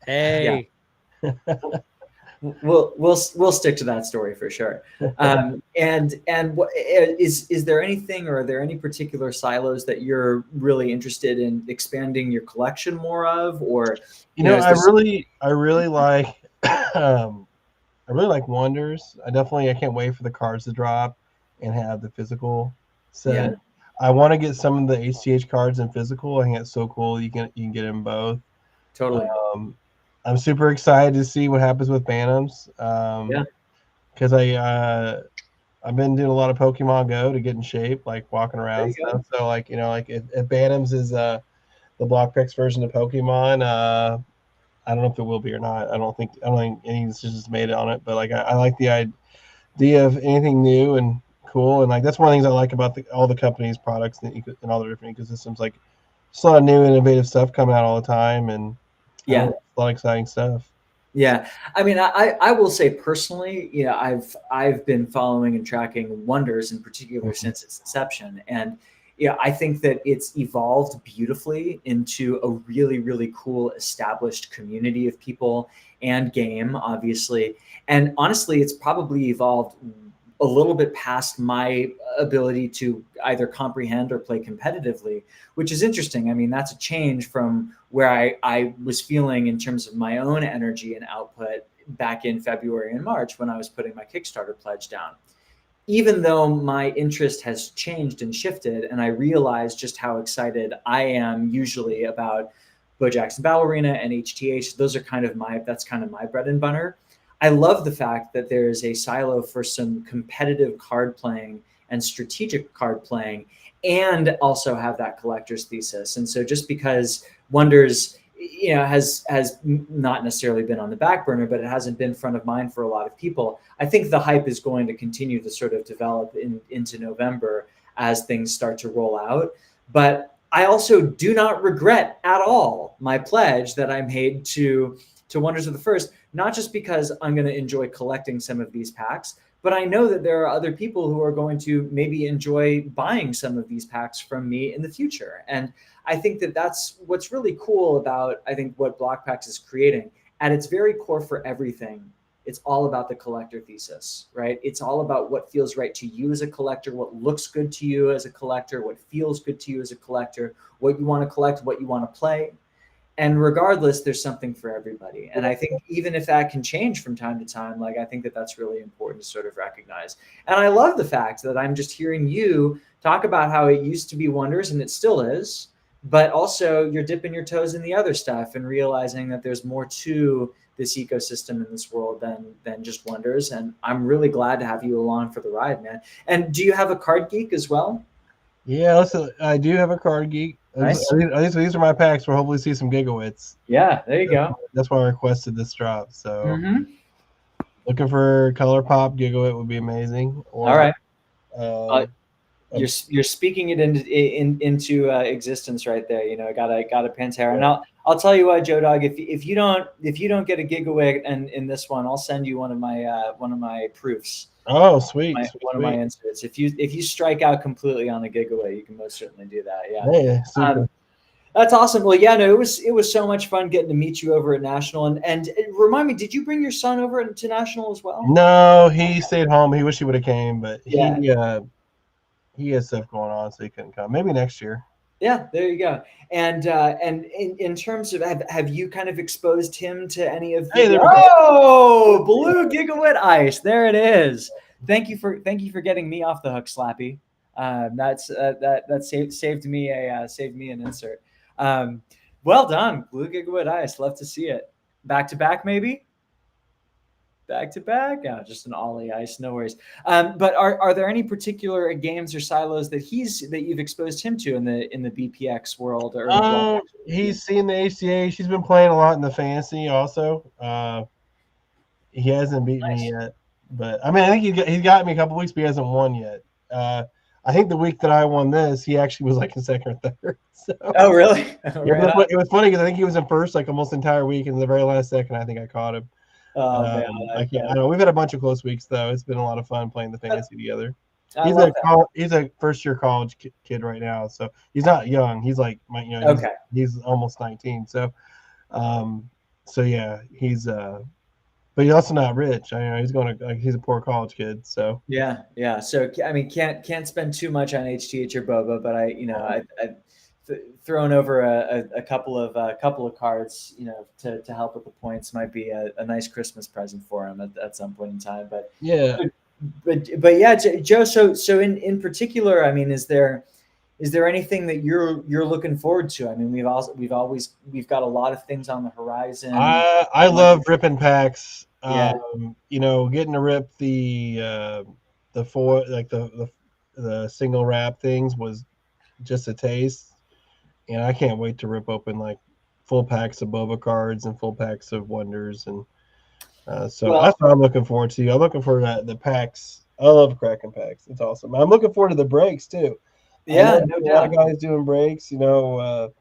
Hey. Yeah. We'll stick to that story for sure. And is there anything, or are there any particular silos that you're really interested in expanding your collection more of, or I really like Wonders. I can't wait for the cards to drop and have the physical set. I want to get some of the HTH cards in physical. I think it's so cool. You can get them both. Totally. I'm super excited to see what happens with Bantams. Yeah. Because I've been doing a lot of Pokemon Go to get in shape, like walking around and stuff. So like, like if Bantams is the Blokpax version of Pokemon, I don't know if it will be or not. I don't think any decisions made on it, but like I like the idea of anything new and cool, and like that's one of the things I like about all the companies' products and all the different ecosystems. Like, just a lot of new innovative stuff coming out all the time, and yeah, a lot of exciting stuff. Yeah, I mean, I will say personally, I've been following and tracking Wonders in particular since its inception, and I think that it's evolved beautifully into a really, really cool established community of people and game, obviously, and honestly, it's probably evolved a little bit past my ability to either comprehend or play competitively, which is interesting. I mean, that's a change from where I was feeling in terms of my own energy and output back in February and March when I was putting my Kickstarter pledge down. Even though my interest has changed and shifted, and I realize just how excited I am usually about Bo Jackson Battle Arena and HTH, that's kind of my bread and butter. I love the fact that there's a silo for some competitive card playing and strategic card playing, and also have that collector's thesis. And so just because Wonders, has not necessarily been on the back burner, but it hasn't been front of mind for a lot of people, I think the hype is going to continue to sort of develop into November as things start to roll out. But I also do not regret at all my pledge that I made to Wonders of the First, not just because I'm going to enjoy collecting some of these packs, but I know that there are other people who are going to maybe enjoy buying some of these packs from me in the future. And I think that that's what's really cool about, I think, what Blokpax is creating. At its very core for everything, it's all about the collector thesis, right? It's all about what feels right to you as a collector, what looks good to you as a collector, what feels good to you as a collector, what you want to collect, what you want to play. And regardless, there's something for everybody. And I think even if that can change from time to time, like, I think that that's really important to sort of recognize. And I love the fact that I'm just hearing you talk about how it used to be Wonders and it still is, but also you're dipping your toes in the other stuff and realizing that there's more to this ecosystem in this world than just Wonders. And I'm really glad to have you along for the ride, man. And do you have a Card Geek as well? Yeah, listen, I do have a Card Geek. Nice. These are my packs. We'll hopefully see some gigawatts. Yeah, there you go. That's why I requested this drop. So looking for Color Pop Gigawatt would be amazing. All right. You're speaking it into existence right there. I got a Pantera, and I'll tell you what, Joe Dog, if you don't get a Gigawatt and in this one, I'll send you one of my proofs. Oh, sweet. One of my inserts. If you strike out completely on a Gigawatt, you can most certainly do that. Yeah. Super. That's awesome. Well, yeah, no, it was so much fun getting to meet you over at National. And remind me, did you bring your son over to National as well? No, he stayed home. He wished he would have came, but he has stuff going on, so he couldn't come. Maybe next year. Yeah, there you go. And in terms of, have you kind of exposed him to any of the Blue Gigawatt Ice? There it is. Thank you for getting me off the hook, Slappy. That saved me an insert. Well done, Blue Gigawatt Ice. Love to see it. Back to back, maybe. Back to back. Yeah, just an Ollie Ice. No worries. But are there any particular games or silos that you've exposed him to in the BPX world? Or he's seen the HTH. He's been playing a lot in the Fantasy also. He hasn't beaten me yet, but I mean, I think he's got me a couple weeks, but he hasn't won yet. I think the week that I won this, he actually was like in second or third. So. Oh, really? It was funny because I think he was in first like almost the entire week, and the very last second, I think I caught him. Oh man, I don't know. We've had a bunch of close weeks though. It's been a lot of fun playing the Fantasy together. He's a first year college kid right now, so he's not young. He's like he's almost 19. So, yeah, he's but he's also not rich. He's a poor college kid. So yeah. So I mean, can't spend too much on HTH or Boba, but I thrown over a couple of cards, to help with the points might be a nice Christmas present for him at some point in time. But yeah, but yeah, Joe. So in particular, I mean, is there is there anything that you're looking forward to? I mean, we've got a lot of things on the horizon. I love ripping packs. Yeah. You know, getting to rip the four, like the single wrap things was just a taste, and I can't wait to rip open like full packs of Boba cards and full packs of Wonders, and so Well, that's what I'm looking forward to. I'm looking forward to the packs. I love cracking packs. It's awesome. I'm looking forward to the breaks too. yeah, A lot of guys doing breaks. You know,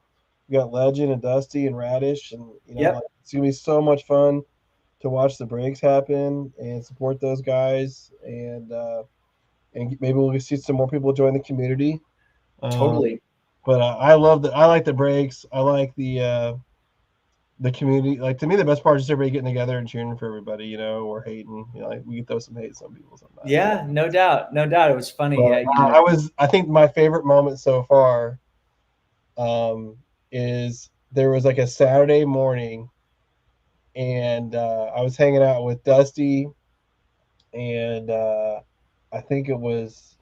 we got Legend and Dusty and Radish, and you know, like, it's gonna be so much fun to watch the breaks happen and support those guys, and maybe we'll see some more people join the community. Totally. But I like the breaks. I like the community. Like, to me, the best part is just everybody getting together and cheering for everybody, you know, or hating. You know, like, we can throw some hate at some people sometimes. Yeah, no doubt. It was funny. But, I think my favorite moment so far is there was like a Saturday morning, and I was hanging out with Dusty, and I think it was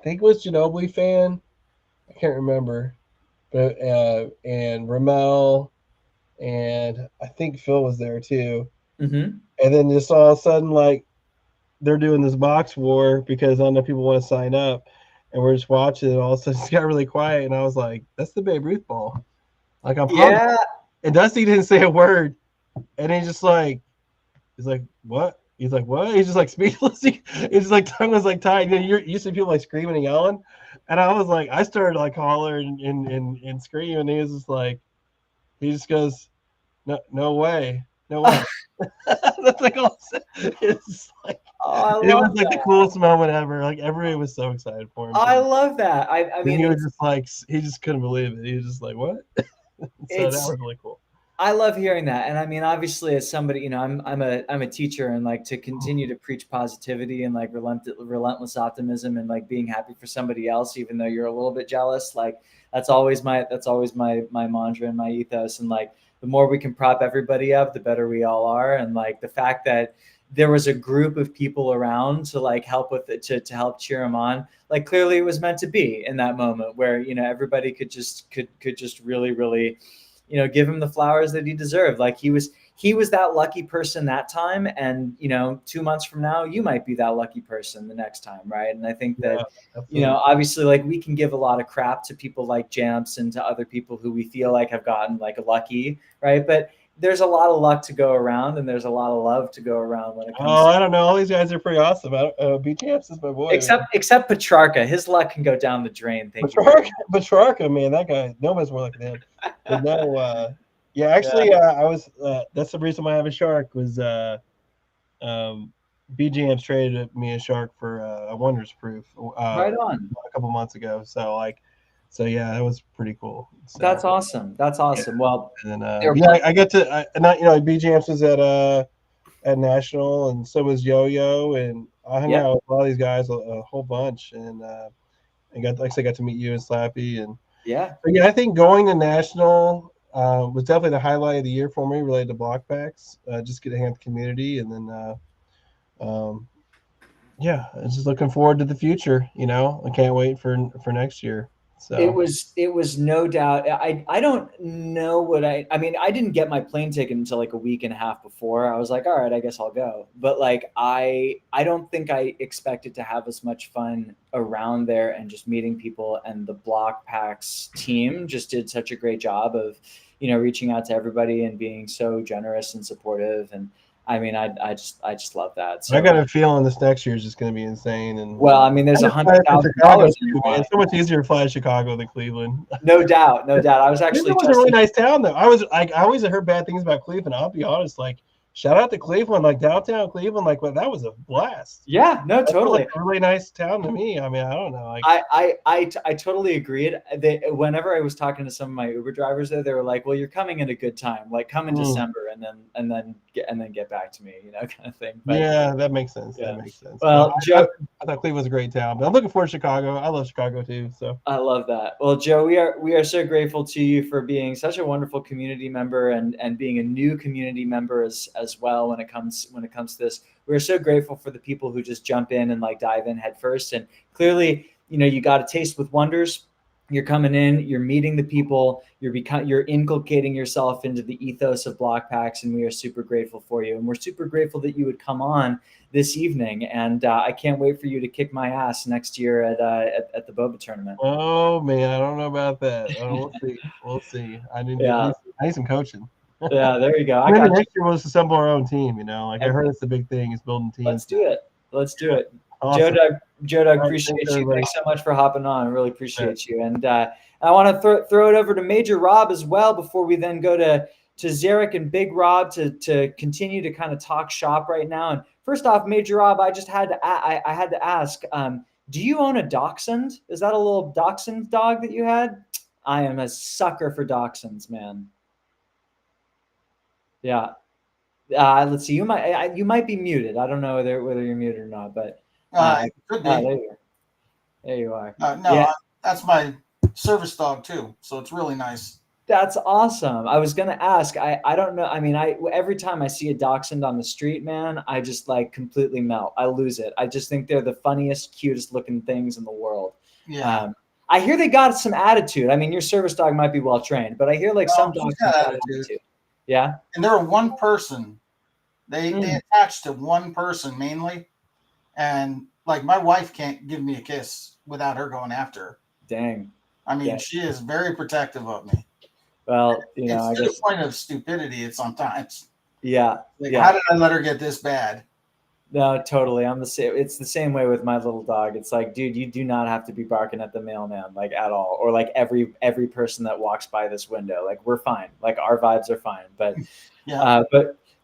Ginobili fan. I can't remember, but and Ramel, and I think Phil was there too. Mm-hmm. And then just all of a sudden, like, they're doing this box war because I don't know people want to sign up, and we're just watching. And all of a sudden, it got really quiet, and I was like, "That's the Babe Ruth ball." Like, I'm pumped. Yeah. And Dusty didn't say a word, and he's like, "What?" He's like, "What?" He's just like speechless. He's just like, tongue was like tied. You know, you see people like screaming and yelling, and I was like, I started like hollering and screaming. And he was just like, he just goes, "No way, no way." That's like all. It's like, it was like the coolest moment ever. Like, everybody was so excited for him. I love that. I mean, he was just like, he just couldn't believe it. He was just like, "What?" So that was really cool. I love hearing that. And I mean, obviously, as somebody, you know, I'm a teacher, and like to continue to preach positivity and like relentless optimism and like being happy for somebody else, even though you're a little bit jealous. Like, that's always my mantra and my ethos. And like, the more we can prop everybody up, the better we all are. And like, the fact that there was a group of people around to like help with it, to help cheer him on. Like, clearly it was meant to be in that moment where, you know, everybody could just really, really, you know, give him the flowers that he deserved. Like, he was that lucky person that time. And, you know, 2 months from now, you might be that lucky person the next time. Right. And I think that, you know, obviously, like, we can give a lot of crap to people like Jamps and to other people who we feel like have gotten like lucky. Right. But there's a lot of luck to go around, and there's a lot of love to go around when it comes. I don't know. All these guys are pretty awesome. BTX is my boy. Except Petrarca, his luck can go down the drain. Petrarca, man, that guy. Nobody's more like him. But no, yeah, actually, I was. That's the reason why I have a shark. Was BGM's traded me a shark for a Wonders proof. Right on. A couple months ago. So like. So yeah, that was pretty cool. So, that's awesome. Yeah. Well, and then yeah, I got to. Not, you know, BGM's was at National, and so was Yo-Yo, and I hung out with all these guys a whole bunch, and got to meet you and Slappy, and I think going to National was definitely the highlight of the year for me, related to Blokpax. Just get to hang out with the community, and then I'm just looking forward to the future. You know, I can't wait for next year. So. It was no doubt. I don't know what I mean, I didn't get my plane ticket until like a week and a half before. I was like, all right, I guess I'll go. But like, I don't think I expected to have as much fun around there and just meeting people. And the Blokpax team just did such a great job of, you know, reaching out to everybody and being so generous and supportive. And I mean, I just love that. So, I got a feeling this next year is just going to be insane. And well, I mean, there's $100,000. It's so much easier to fly to Chicago than Cleveland. No doubt. I was actually. It was a really nice town, though. I always heard bad things about Cleveland. I'll be honest. Like, shout out to Cleveland, like downtown Cleveland. Like, well, that was a blast. Yeah, no, totally. Like a really nice town to me. I mean, I don't know. Like, I totally agreed. Whenever I was talking to some of my Uber drivers there, they were like, "Well, you're coming in a good time. Like, come in December and then get back to me, you know, kind of thing." But, yeah, that makes sense. Yeah. That makes sense. Well, Joe, I thought Cleveland was a great town, but I'm looking forward to Chicago. I love Chicago too. So I love that. Well, Joe, we are so grateful to you for being such a wonderful community member and being a new community member as well when it comes to this. We're so grateful for the people who just jump in and like dive in head first. And clearly, you got a taste with Wonders. You're coming in, you're meeting the people, you're inculcating yourself into the ethos of Blokpax, and we are super grateful for you. And we're super grateful that you would come on this evening. And I can't wait for you to kick my ass next year at the Boba tournament. Oh man, I don't know about that. We'll see. We'll see. I need some coaching. Yeah, there you go. Maybe next year we'll just assemble our own team. Like I heard it's the big thing is building teams. Let's do it. Let's do it. Awesome. Joe Doug, appreciate you. Thanks so much for hopping on. I really appreciate you. And I want to throw it over to Major Rob as well before we then go to Zarek and Big Rob to continue to kind of talk shop right now. And first off, Major Rob, I just had to I had to ask, do you own a Dachshund? Is that a little Dachshund dog that you had? I am a sucker for Dachshunds, man. Yeah. Let's see. You might be muted. I don't know whether you're muted or not, but could be. There you are. That's my service dog too, so it's really nice. That's awesome. I was gonna ask. I don't know. I mean, every time I see a Dachshund on the street, man, I just like completely melt. I lose it. I just think they're the funniest, cutest looking things in the world. Yeah. I hear they got some attitude. I mean, your service dog might be well trained, but I hear like some dogs got attitude. Yeah. And they're one person. They attach to one person mainly, and like my wife can't give me a kiss without her going after her. Dang. I mean, she is very protective of me. Well, it's I to guess the point of stupidity. It's sometimes. Yeah. How did I let her get this bad? No, totally. I'm the same. It's the same way with my little dog. It's like, dude, you do not have to be barking at the mailman like at all, or like every person that walks by this window. Like we're fine. Like our vibes are fine. But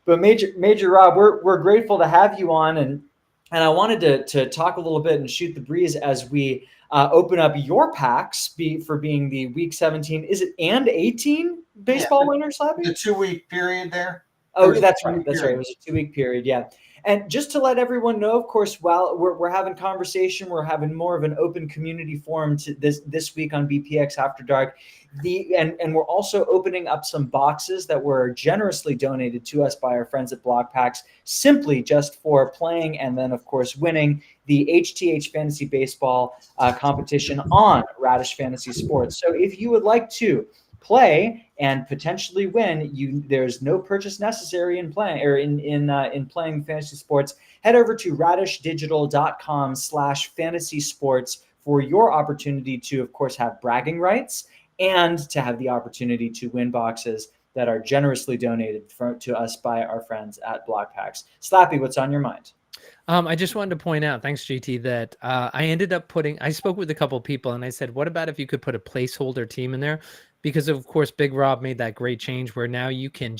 but Major Rob, we're grateful to have you on, and I wanted to talk a little bit and shoot the breeze as we open up your packs for being the week 17. Is it and 18 baseball winner, Slappy? The 2-week period there. Oh, that's right. That's right. It was a 2-week period. Yeah. And just to let everyone know, of course, while we're having conversation, we're having more of an open community forum this week on BPX After Dark. And we're also opening up some boxes that were generously donated to us by our friends at Blokpax, simply just for playing and then, of course, winning the HTH Fantasy Baseball competition on Radish Fantasy Sports. So if you would like to play and potentially win, there's no purchase necessary in playing or in playing fantasy sports. Head over to radishdigital.com/fantasy sports for your opportunity to, of course, have bragging rights and to have the opportunity to win boxes that are generously donated to us by our friends at Blokpax. Slappy, what's on your mind? I just wanted to point out, thanks, GT, that I ended up I spoke with a couple of people and I said, what about if you could put a placeholder team in there? Because, of course, Big Rob made that great change where now you can,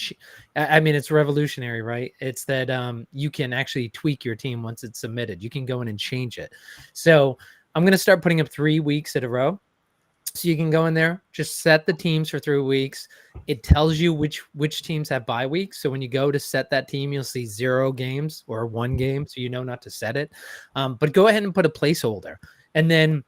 I mean, it's revolutionary, right? It's that you can actually tweak your team once it's submitted. You can go in and change it. So I'm going to start putting up 3 weeks in a row. So you can go in there, just set the teams for 3 weeks. It tells you which teams have bye weeks. So when you go to set that team, you'll see 0 games or 1 game. So you know not to set it. But go ahead and put a placeholder. And then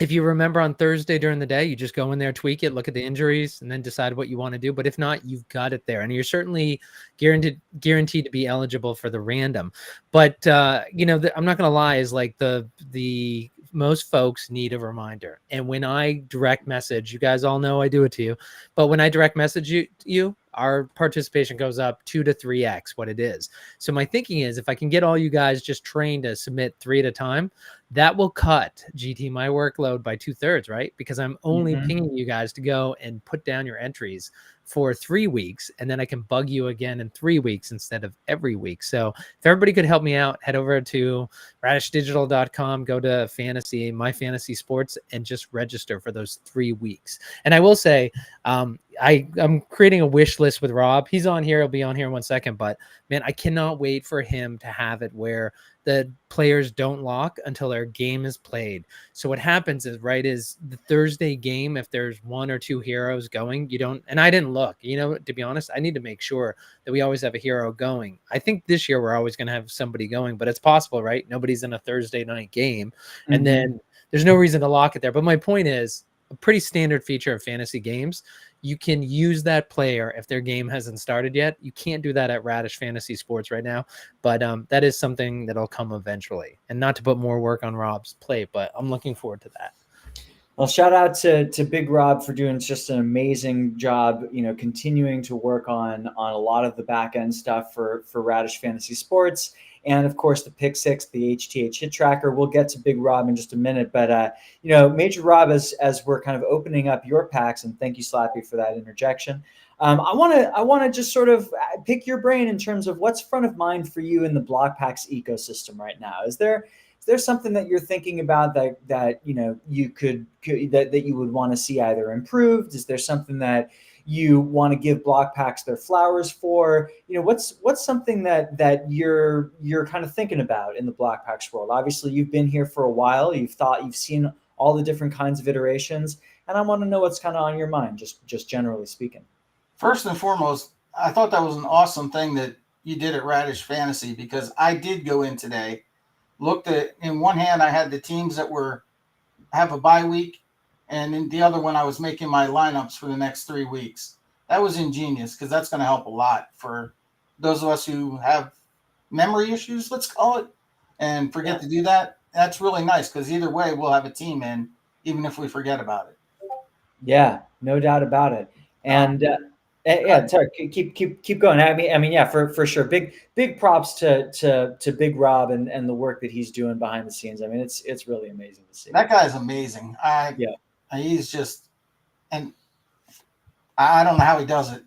if you remember on Thursday during the day, you just go in there, tweak it, look at the injuries, and then decide what you want to do. But if not, you've got it there. And you're certainly guaranteed to be eligible for the random. But, I'm not going to lie, is like the most folks need a reminder. And when I direct message, you guys all know I do it to you, but when I direct message you, our participation goes up 2 to 3x what it is. So my thinking is if I can get all you guys just trained to submit 3 at a time, that will cut my workload by 2/3, right? Because I'm only pinging you guys to go and put down your entries for 3 weeks, and then I can bug you again in 3 weeks instead of every week. So if everybody could help me out, head over to radishdigital.com, go to my fantasy sports, and just register for those 3 weeks. And I will say, I'm creating a wish list with Rob. He's on here. He'll be on here in 1 second, but man, I cannot wait for him to have it where the players don't lock until their game is played. So what happens is the Thursday game, if there's 1 or 2 heroes going, and I didn't look, to be honest, I need to make sure that we always have a hero going. I think this year we're always going to have somebody going, but it's possible, right? Nobody's in a Thursday night game. And then there's no reason to lock it there. But my point is, a pretty standard feature of fantasy games you can use that player if their game hasn't started yet. You can't do that at Radish Fantasy Sports right now, but that is something that'll come eventually. And not to put more work on Rob's plate, but I'm looking forward to that. Well, shout out to Big Rob for doing just an amazing job, continuing to work on a lot of the back end stuff for Radish Fantasy Sports. And of course, the Pick Six, the HTH Hit Tracker. We'll get to Big Rob in just a minute, but Major Rob, as we're kind of opening up your packs, and thank you, Slappy, for that interjection. I want to just sort of pick your brain in terms of what's front of mind for you in the Blokpax ecosystem right now. Is there something that you're thinking about that you could that you would want to see either improved? Is there something that you want to give Blokpax their flowers for? What's something that you're kind of thinking about in the Blokpax world? Obviously, you've been here for a while. You've seen all the different kinds of iterations, and I want to know what's kind of on your mind, just generally speaking. First and foremost, I thought that was an awesome thing that you did at Radish Fantasy, because I did go in today, looked at, in one hand I had the teams that have a bye week, and in the other one I was making my lineups for the next 3 weeks. That was ingenious, because that's going to help a lot for those of us who have memory issues, let's call it, and forget to do that. That's really nice, because either way we'll have a team in, even if we forget about it. Yeah, no doubt about it. And yeah, sorry, keep going. I mean, yeah, for sure. Big props to Big Rob and the work that he's doing behind the scenes. I mean, it's really amazing to see. That guy's amazing. He's just, and I don't know how he does it.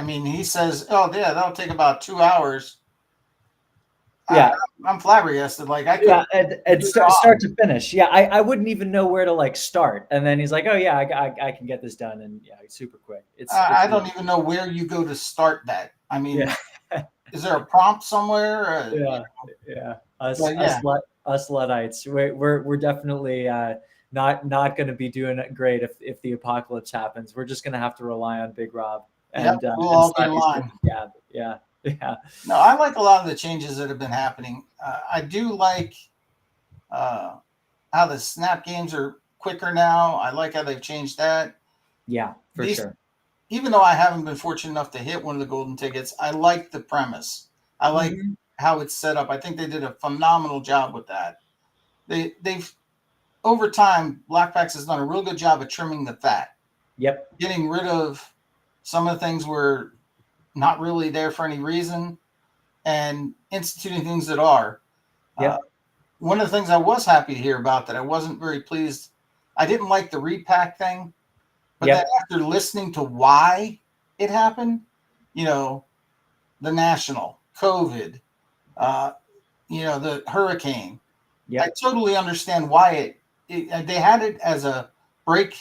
He says, "Oh yeah, that'll take about 2 hours." Yeah, I'm flabbergasted. Like start to finish. Yeah, I wouldn't even know where to start. And then he's like, "Oh yeah, I can get this done," and yeah, it's super quick. I don't even know where you go to start that. I mean, is there a prompt somewhere? Yeah. Us Luddites, we're definitely not going to be doing it great if the apocalypse happens. We're just going to have to rely on Big Rob. And we'll all get in line. Yeah. No, I like a lot of the changes that have been happening. I do like how the snap games are quicker now. I like how they've changed that. Yeah, for sure. Even though I haven't been fortunate enough to hit one of the golden tickets, I like the premise. I like how it's set up. I think they did a phenomenal job with that. They've over time, Blokpax has done a real good job of trimming the fat. Yep. Getting rid of some of the things were not really there for any reason, and instituting things that are. Yeah. One of the things I was happy to hear about that I wasn't very pleased, I didn't like the repack thing, but then after listening to why it happened, the national, COVID, the hurricane, I totally understand why they had it as a break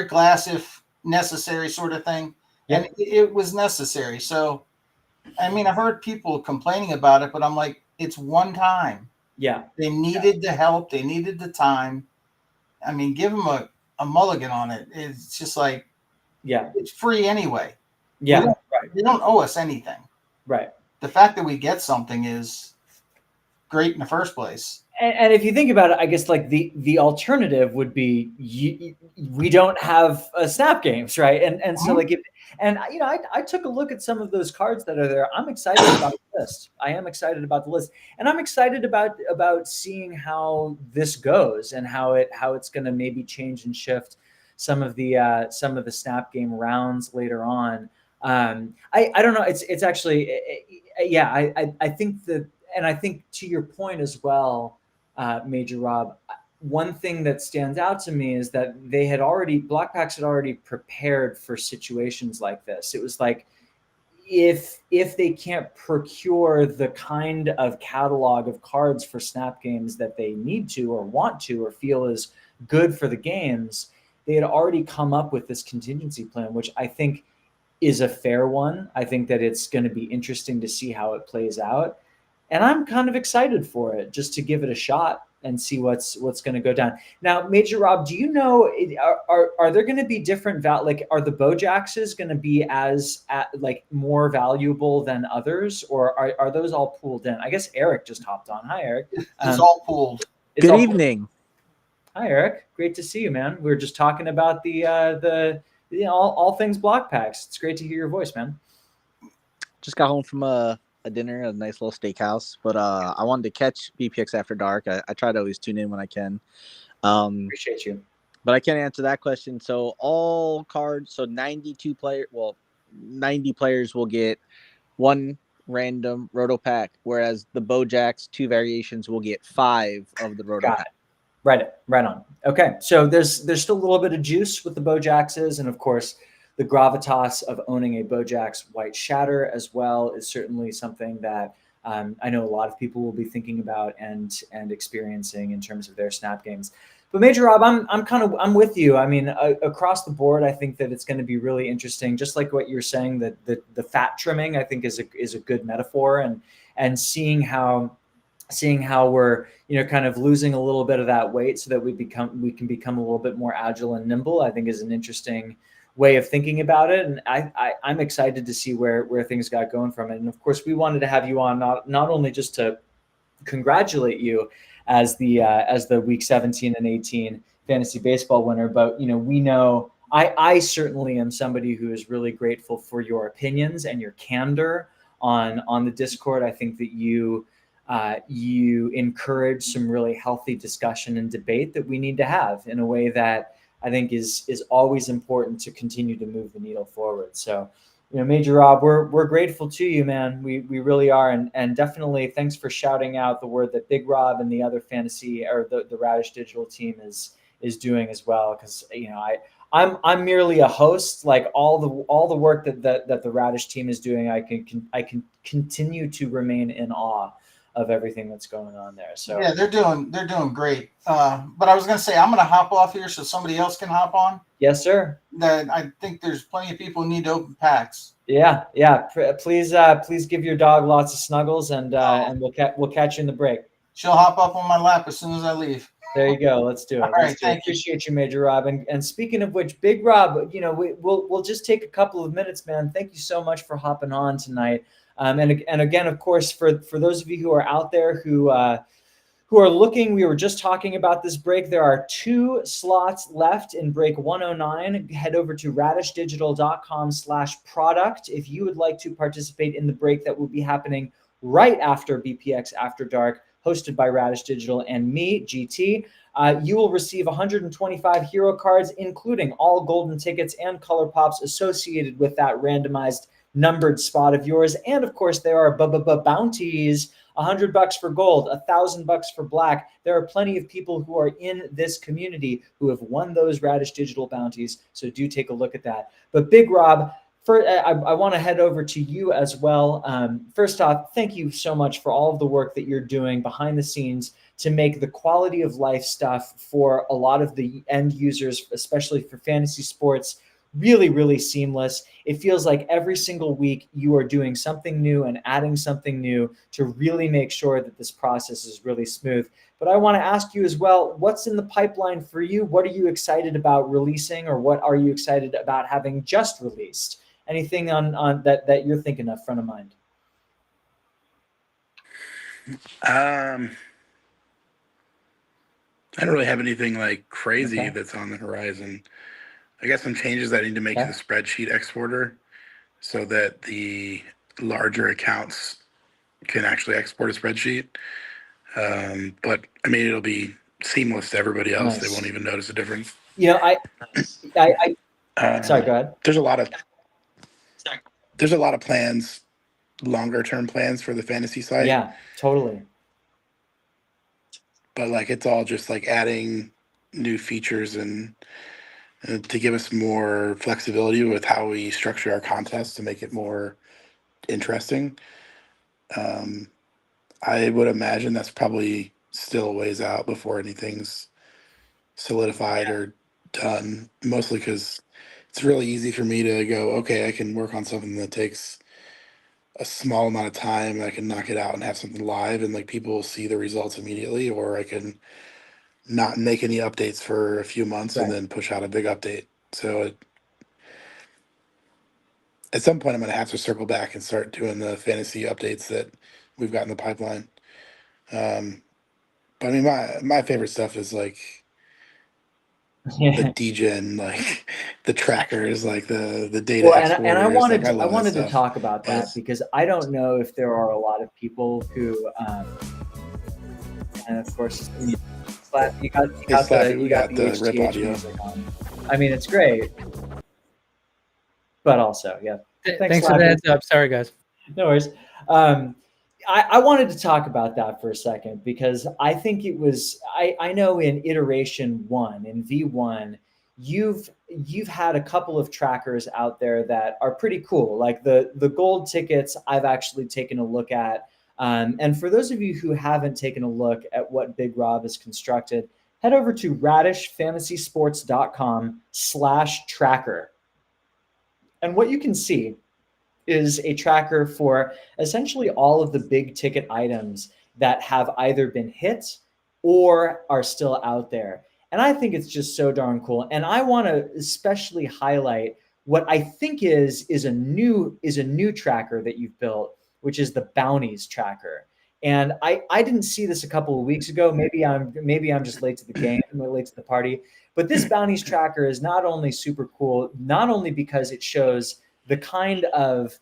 glass if necessary sort of thing. And it was necessary. So, I've heard people complaining about it, but I'm like, it's one time. Yeah. They needed the help. They needed the time. Give them a mulligan on it. It's just like, it's free anyway. Yeah. They don't owe us anything. Right. The fact that we get something is great in the first place. And if you think about it, I guess the alternative would be we don't have snap games, right? And so I took a look at some of those cards that are there. I'm excited about the list. I am excited about the list, and I'm excited about seeing how this goes and how it's going to maybe change and shift some of the snap game rounds later on. I don't know. It's actually I think that, and I think to your point as well. Major Rob, one thing that stands out to me is that Blokpax had already prepared for situations like this. It was like, if they can't procure the kind of catalog of cards for snap games that they need to or want to or feel is good for the games, they had already come up with this contingency plan, which I think is a fair one. I think that it's going to be interesting to see how it plays out. And I'm kind of excited for it, just to give it a shot and see what's going to go down. Now, Major Rob, do you know, are there going to be different are the Bojaxes going to be more valuable than others, or are those all pooled in? I guess Eric just hopped on. Hi, Eric. It's all pooled. Good evening. Hi, Eric. Great to see you, man. We were just talking about the all things Blokpax. It's great to hear your voice, man. Just got home from a dinner at a nice little steakhouse, but I wanted to catch BPX After Dark. I try to always tune in when I can. Appreciate you. But I can't answer that question. So all cards, so 90 players will get one random Roto pack, whereas the Bojacks 2 variations will get 5 of the Roto pack. Right on. Okay, so there's still a little bit of juice with the Bojaxes, and of course, the gravitas of owning a Bojax White Shatter as well is certainly something that I know a lot of people will be thinking about and experiencing in terms of their snap games. But Major Rob, I'm with you. I mean, across the board, I think that it's going to be really interesting. Just like what you're saying, that the fat trimming, I think, is a good metaphor, and seeing how we're kind of losing a little bit of that weight so that we can become a little bit more agile and nimble, I think is an interesting way of thinking about it. And I'm excited to see where things got going from it. And of course, we wanted to have you on not only just to congratulate you as the week 17 and 18 fantasy baseball winner, but we know I certainly am somebody who is really grateful for your opinions and your candor on the Discord. I think that you encourage some really healthy discussion and debate that we need to have in a way that I think is always important to continue to move the needle forward. So, Major Rob, we're grateful to you, man. We really are, and definitely thanks for shouting out the word that Big Rob and the other fantasy or the Radish Digital team is doing as well. Because I'm merely a host. Like all the work that the Radish team is doing, I can continue to remain in awe of everything that's going on there. So yeah, they're doing great. But I was going to say, I'm going to hop off here so somebody else can hop on. Yes, sir. That I think there's plenty of people who need to open packs. Yeah. Please give your dog lots of snuggles, and we'll catch you in the break. She'll hop up on my lap as soon as I leave. There you go. Let's do it. All right, Appreciate you, Major Rob. And speaking of which, Big Rob, we'll just take a couple of minutes, man. Thank you so much for hopping on tonight. And again, of course, for those of you who are out there who are looking, we were just talking about this break. There are 2 slots left in break 109. Head over to radishdigital.com/product if you would like to participate in the break that will be happening right after BPX After Dark, hosted by Radish Digital and me, GT. You will receive 125 hero cards, including all golden tickets and color pops associated with that randomized numbered spot of yours. And of course, there are bounties, $100 for gold, $1,000 for black. There are plenty of people who are in this community who have won those Radish Digital bounties. So do take a look at that. But Big Rob, I want to head over to you as well. First off, thank you so much for all of the work that you're doing behind the scenes to make the quality of life stuff for a lot of the end users, especially for fantasy sports, really, really seamless. It feels like every single week you are doing something new and adding something new to really make sure that this process is really smooth. But I want to ask you as well, what's in the pipeline for you? What are you excited about releasing, or what are you excited about having just released? Anything on that you're thinking of front of mind? I don't really have anything like crazy Okay. that's on the horizon. I guess some changes I need to make to the spreadsheet exporter so that the larger accounts can actually export a spreadsheet. But I mean, it'll be seamless to everybody else. Nice. They won't even notice a difference. I sorry, go ahead. There's a lot of plans, longer term plans for the fantasy site. Yeah, totally. But like, it's all just like adding new features and to give us more flexibility with how we structure our contests to make it more interesting. I would imagine that's probably still a ways out before anything's solidified or done, mostly because it's really easy for me to go, okay, I can work on something that takes a small amount of time and I can knock it out and have something live and like people will see the results immediately, or I can not make any updates for a few months and then push out a big update. So at some point I'm going to have to circle back and start doing the fantasy updates that we've got in the pipeline. But I mean, my favorite stuff is like the degen, like the trackers, like the data Well, and I exporters. wanted Like I to, I love that wanted to stuff. talk about that Yes. because I don't know if there are a lot of people who, and of course, you got Hey, Slappy, we got the the rip HTH audio. music on. I mean, it's great, but also, yeah. Thanks for the heads up. Sorry, guys. No worries. I wanted to talk about that for a second because I think it was I know in iteration 1 in V1 you've had a couple of trackers out there that are pretty cool. Like the gold tickets I've actually taken a look at. And for those of you who haven't taken a look at what Big Rob has constructed, head over to radishfantasysports.com/tracker. And what you can see is a tracker for essentially all of the big ticket items that have either been hit or are still out there. And I think it's just so darn cool. And I want to especially highlight what I think is a new tracker that you've built, which is the bounties tracker. And I didn't see this a couple of weeks ago. Maybe I'm just late to the game, late to the party. But this bounties tracker is not only super cool, not only because it shows the kind of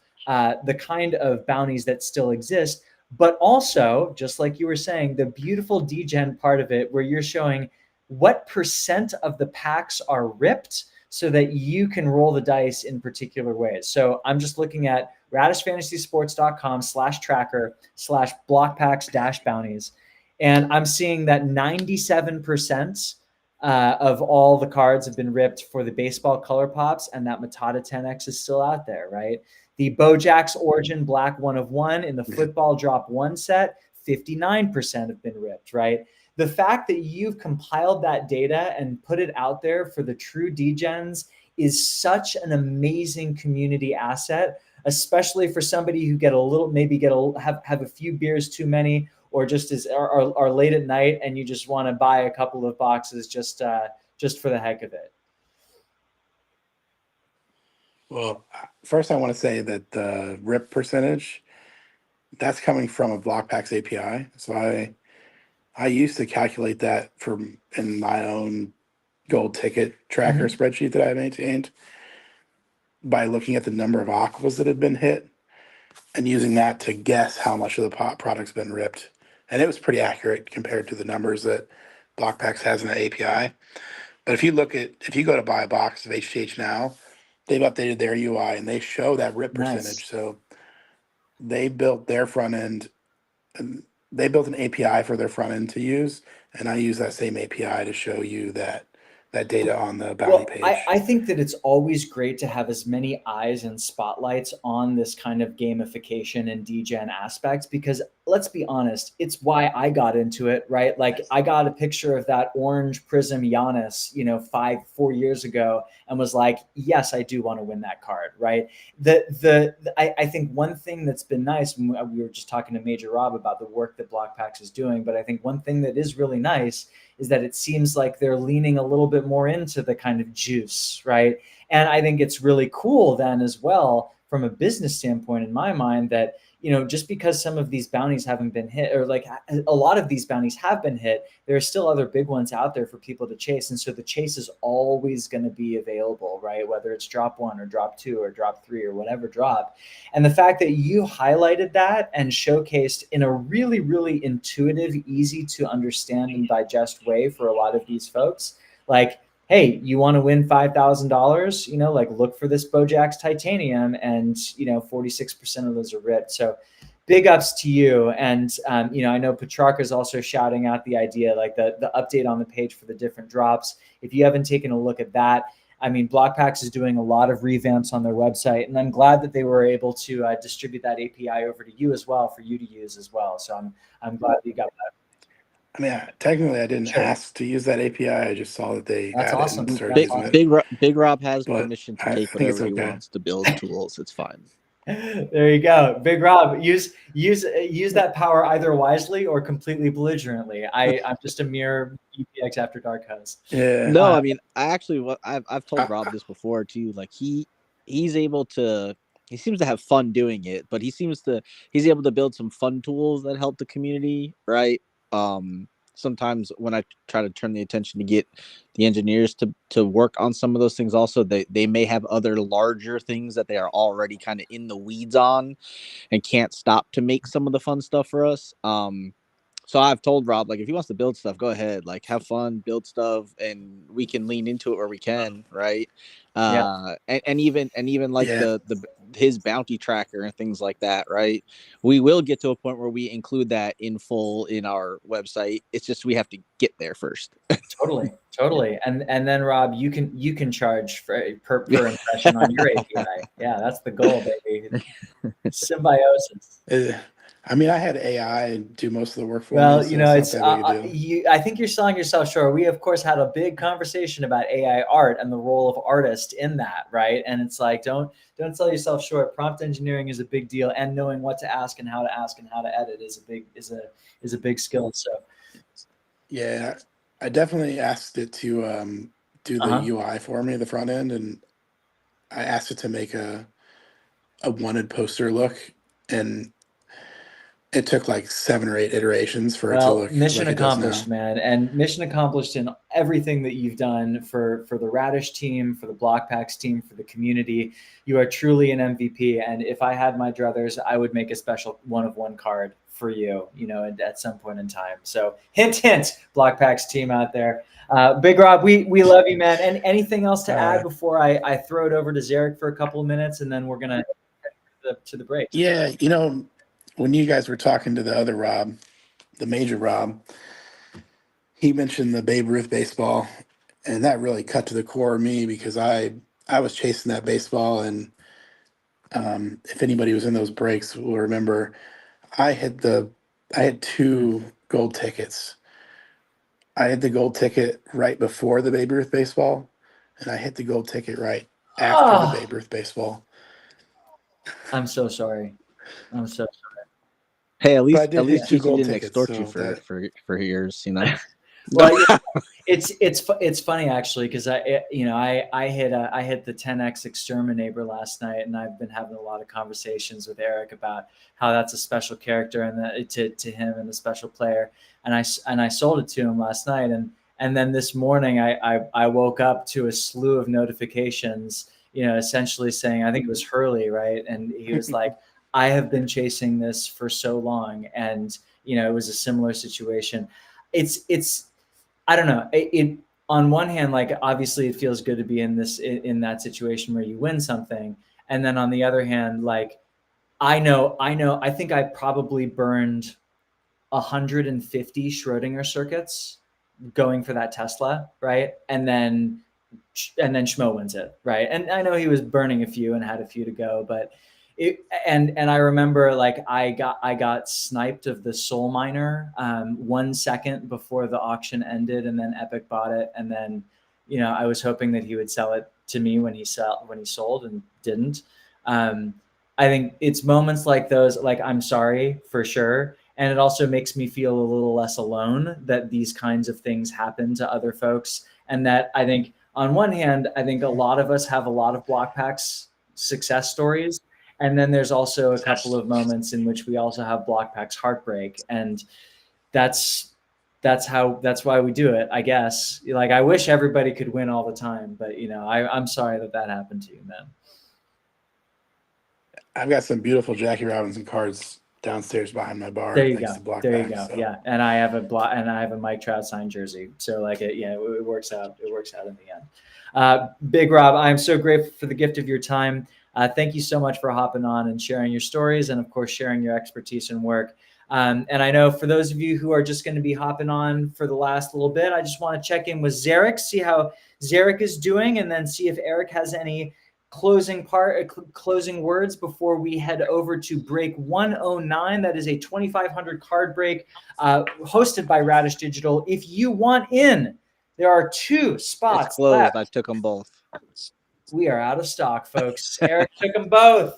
bounties that still exist, but also, just like you were saying, the beautiful degen part of it, where you're showing what percent of the packs are ripped, so that you can roll the dice in particular ways. So I'm just looking at radishfantasysports.com/tracker/blockpacks-bounties, and I'm seeing that 97% of all the cards have been ripped for the baseball color pops, and that Matata 10X is still out there, right? The Bojack's Origin Black 1 of 1 in the football drop 1 set, 59% have been ripped, right? The fact that you've compiled that data and put it out there for the true degens is such an amazing community asset, especially for somebody who have a few beers too many, or just are late at night and you just want to buy a couple of boxes just for the heck of it. Well, first I want to say that the rip percentage, that's coming from a Blokpax API. So I used to calculate that in my own gold ticket tracker spreadsheet that I maintained by looking at the number of aquas that had been hit and using that to guess how much of the product's been ripped. And it was pretty accurate compared to the numbers that Blokpax has in the API. But if you go to buy a box of HTH now, they've updated their UI and they show that rip percentage. So they built their front end, and they built an API for their front end to use, and I use that same API to show you that data on the bounty page. I think that it's always great to have as many eyes and spotlights on this kind of gamification and degen aspects, because let's be honest, it's why I got into it, right? Like I got a picture of that orange prism Giannis, 4 years ago, and was like, yes, I do want to win that card, right? I think one thing that's been nice, we were just talking to Major Rob about the work that Blokpax is doing, but I think one thing that is really nice is that it seems like they're leaning a little bit more into the kind of juice, right? And I think it's really cool then as well from a business standpoint in my mind that, just because some of these bounties haven't been hit, or like a lot of these bounties have been hit, there are still other big ones out there for people to chase. And so the chase is always going to be available, right? Whether it's drop 1 or drop 2 or drop 3 or whatever drop. And the fact that you highlighted that and showcased in a really, really intuitive, easy to understand and digest way for a lot of these folks, like, hey, you want to win $5,000? Like look for this Bojack's Titanium, and 46% of those are ripped. So big ups to you. And I know Petrarca is also shouting out the idea, like the update on the page for the different drops. If you haven't taken a look at that, I mean, Blokpax is doing a lot of revamps on their website, and I'm glad that they were able to distribute that API over to you as well for you to use as well. So I'm glad that you got that. I mean, technically, I didn't ask to use that API. I just saw that they That's had awesome. it and started using it. Big Rob has But permission to I take think it's whatever he okay. wants to build tools. It's fine. There you go. Big Rob, use that power either wisely or completely belligerently. I'm just a mere BPX After Dark host. Yeah. No, I mean, I've told Rob this before too. Like he's able to, he seems to have fun doing it, but he's able to build some fun tools that help the community, right? sometimes when I try to turn the attention to get the engineers to work on some of those things, also they may have other larger things that they are already kind of in the weeds on and can't stop to make some of the fun stuff for us. So I've told Rob, like, if he wants to build stuff, go ahead, like, have fun, build stuff, and we can lean into it where we can, right? And even like Yeah. the his bounty tracker and things like that, right? We will get to a point where we include that in full in our website. It's just we have to get there first. Totally. And then Rob, you can charge for per impression on your API. Yeah, that's the goal, baby. Symbiosis. I mean, I had AI do most of the work for Well, me, so it's not that big a deal. I think you're selling yourself short. We of course had a big conversation about AI art and the role of artist in that, right? And it's like, don't sell yourself short. Prompt engineering is a big deal, and knowing what to ask and how to edit is a big skill. So Yeah, I definitely asked it to do the UI for me, the front end, and I asked it to make a wanted poster look, and it took like 7 or 8 iterations for it to look mission like it does accomplished, now. man, and mission accomplished in everything that you've done for the Radish team, for the Blokpax team, for the community. You are truly an MVP, and if I had my druthers, I would make a special 1-of-1 card for you, at some point in time. So hint, hint, Blokpax team out there. Big Rob, we love you, man. And anything else to add before I throw it over to Zarek for a couple of minutes, and then we're gonna head to the break. Yeah, when you guys were talking to the other Rob, the major Rob, he mentioned the Babe Ruth baseball, and that really cut to the core of me because I was chasing that baseball, and if anybody was in those breaks will remember, I had 2 gold tickets. I had the gold ticket right before the Babe Ruth baseball, and I hit the gold ticket right after the Babe Ruth baseball. I'm so sorry. Hey, at least hit 2 he gold didn't tickets, extort so you for years, Well, it's funny actually, because I hit the 10x Exterminator last night, and I've been having a lot of conversations with Eric about how that's a special character and that to him and a special player, and I sold it to him last night, and then this morning I woke up to a slew of notifications, essentially saying, I think it was Hurley, right, and he was like, I have been chasing this for so long, and it was a similar situation. It's I don't know. It on one hand, like, obviously it feels good to be in that situation where you win something, and then on the other hand, like, I think I probably burned 150 Schrodinger circuits going for that Tesla, right? And then Schmo wins it, right? And I know he was burning a few and had a few to go, but and I remember, like, I got sniped of the Soul Miner 1 second before the auction ended, and then Epic bought it, and then I was hoping that he would sell it to me when he sold, and didn't. I think it's moments like those, like, I'm sorry for sure, and it also makes me feel a little less alone that these kinds of things happen to other folks, and that I think on one hand, I think a lot of us have a lot of Blokpax success stories. And then there's also a couple of moments in which we also have Blokpax heartbreak, and that's why we do it, I guess. Like, I wish everybody could win all the time, but I'm sorry that happened to you, man. I've got some beautiful Jackie Robinson cards downstairs behind my bar. There you thanks go. to Blokpax, There you go. so. Yeah, and I have a Mike Trout signed jersey. So, like, it works out. It works out in the end. Big Rob, I'm so grateful for the gift of your time. Thank you so much for hopping on and sharing your stories, and of course sharing your expertise and work. And I know for those of you who are just going to be hopping on for the last little bit, I just want to check in with Zarek, see how Zarek is doing, and then see if Eric has any closing words before we head over to break 109. That is a 2,500 card break hosted by Radish Digital. If you want in, there are 2 spots it's closed left. I took them both. We are out of stock, folks. Eric took them both.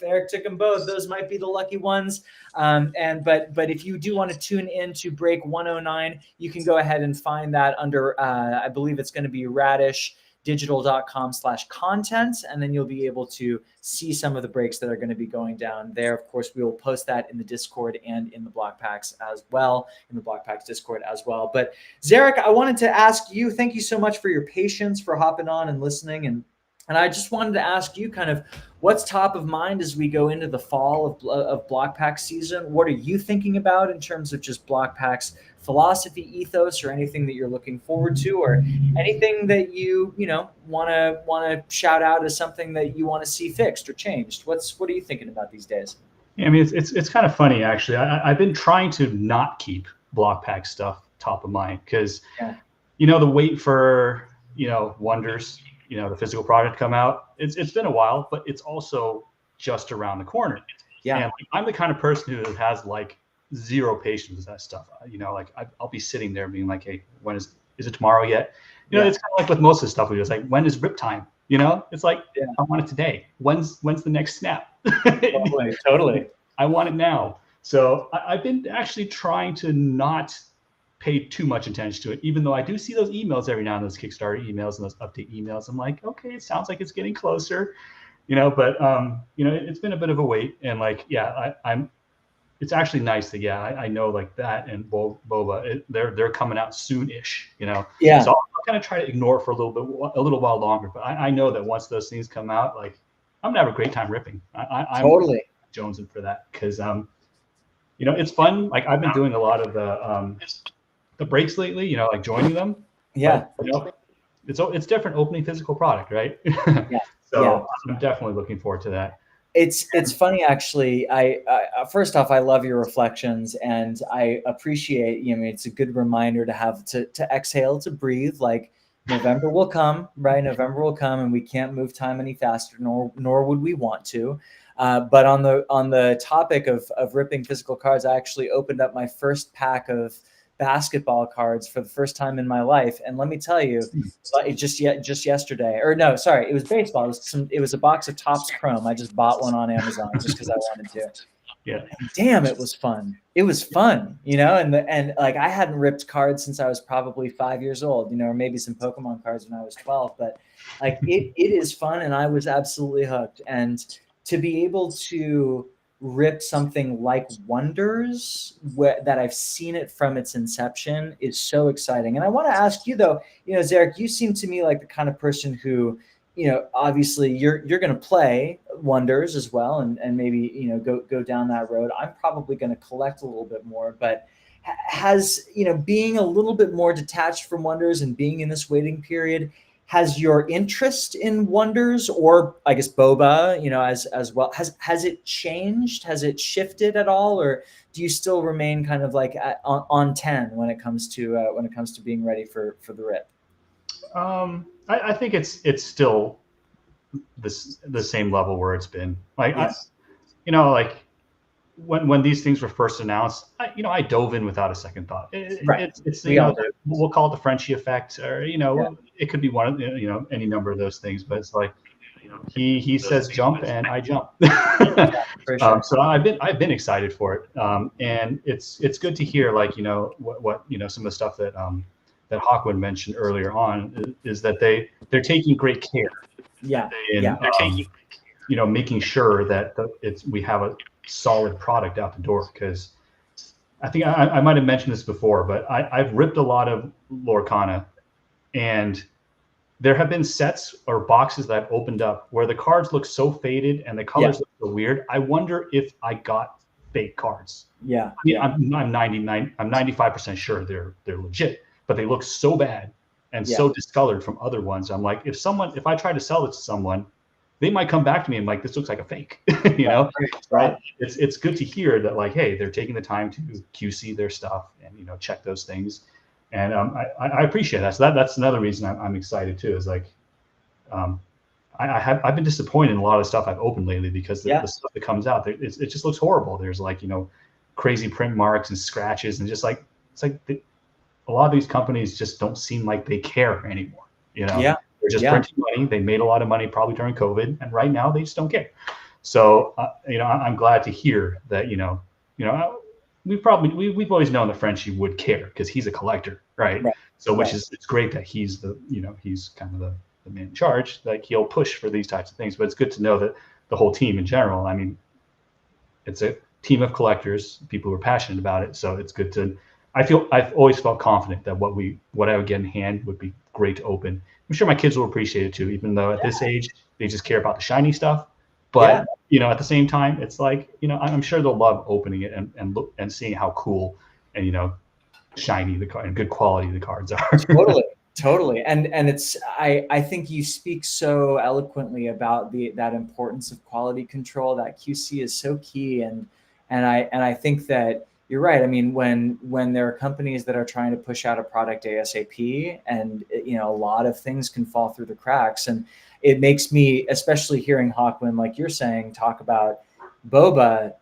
Those might be the lucky ones. But if you do want to tune in to break 109, you can go ahead and find that under, I believe it's going to be Radish digital.com/content, and then you'll be able to see some of the breaks that are going to be going down there. Of course, we will post that in the Discord and in the Blokpax as well, in the Blokpax Discord as well. But Zarek, I wanted to ask you, thank you so much for your patience, for hopping on and listening. And I just wanted to ask you kind of what's top of mind as we go into the fall of Blokpax season. What are you thinking about in terms of just Blokpax philosophy, ethos, or anything that you're looking forward to, or anything that you want to shout out as something that you want to see fixed or changed? What are you thinking about these days? Yeah, I mean, it's kind of funny actually. I've been trying to not keep Blokpax stuff top of mind because the wait for Wonders, the physical product to come out. It's been a while, but it's also just around the corner. Yeah, and I'm the kind of person who has like zero patience with that stuff. I'll be sitting there being like, hey, when is it tomorrow yet? It's kind of like with most of the stuff we do. It's like, when is rip time? It's like, I want it today. When's the next snap? Totally. I want it now. So I've been actually trying to not pay too much attention to it, even though I do see those emails every now and then, those Kickstarter emails and those update emails. I'm like, okay, it sounds like it's getting closer, but it's been a bit of a wait. And like, it's actually nice that, I know like that and Boba, they're coming out soon-ish, So I'll kind of try to ignore it for a little while longer. But I know that once those things come out, like I'm gonna have a great time ripping. I'm totally jonesing for that because it's fun. Like I've been doing a lot of the breaks lately, like joining them. Yeah. But, it's different opening physical product, right? So I'm definitely looking forward to that. It's funny actually. I first off, I love your reflections, and I appreciate. It's a good reminder to have to exhale, to breathe. Like November will come, right? November will come, and we can't move time any faster, nor would we want to. But on the topic of ripping physical cards, I actually opened up my first pack of basketball cards for the first time in my life, and let me tell you, just yesterday, or no, sorry, it was baseball. It was a box of Topps Chrome. I just bought one on Amazon just because I wanted to. Yeah. And damn, it was fun. It was fun, and like I hadn't ripped cards since I was probably 5 years old, or maybe some Pokemon cards when I was 12. But like it is fun, and I was absolutely hooked. And to be able to rip something like Wonders that I've seen it from its inception is so exciting. And I want to ask you though, Zarek, you seem to me like the kind of person who, obviously you're going to play Wonders as well, and maybe, go down that road. I'm probably going to collect a little bit more, but has, being a little bit more detached from Wonders and being in this waiting period, has your interest in Wonders, or I guess Boba, as well, has it changed? Has it shifted at all, or do you still remain kind of like on 10 when it comes to being ready for the rip? I think it's still the same level where it's been. Like like when these things were first announced, I dove in without a second thought. It's we'll call it the Frenchie effect, or it could be one of any number of those things. But it's like he says jump and I jump. So I've been excited for it, and it's good to hear like what some of the stuff that Hawkwood mentioned earlier on is that they're taking great care. In making sure that we have a solid product out the door, because I think I might have mentioned this before, but I've ripped a lot of Lorcana, and there have been sets or boxes that I've opened up where the cards look so faded and the colors look so weird. I wonder if I got fake cards. I'm 95% sure they're legit, but they look so bad and so discolored from other ones. I'm like, if I try to sell it to someone, they might come back to me and like, this looks like a fake, right? It's good to hear that like, hey, they're taking the time to QC their stuff and, check those things. And I appreciate that. So that's another reason I'm excited too, is like, I've been disappointed in a lot of stuff I've opened lately because the stuff that comes out, it just looks horrible. There's like, crazy print marks and scratches, and just like, it's like a lot of these companies just don't seem like they care anymore. They're just printing money. They made a lot of money probably during COVID, and right now they just don't care. So I'm glad to hear that we've always known that Frenchie would care because he's a collector, right? So it's great that he's he's kind of the man in charge, like he'll push for these types of things. But it's good to know that the whole team in general, I mean, it's a team of collectors, people who are passionate about it. So it's good to, I've always felt confident that what I would get in hand would be great to open. I'm sure my kids will appreciate it too, even though at this age, they just care about the shiny stuff. But, at the same time, it's like, I'm sure they'll love opening it and look and seeing how cool and, shiny the card and good quality the cards are. Totally. And it's, I think you speak so eloquently about that importance of quality control. That QC is so key. And I think that you're right. I mean, when there are companies that are trying to push out a product ASAP, and a lot of things can fall through the cracks, and it makes me, especially hearing Hawkwind, like you're saying, talk about boba,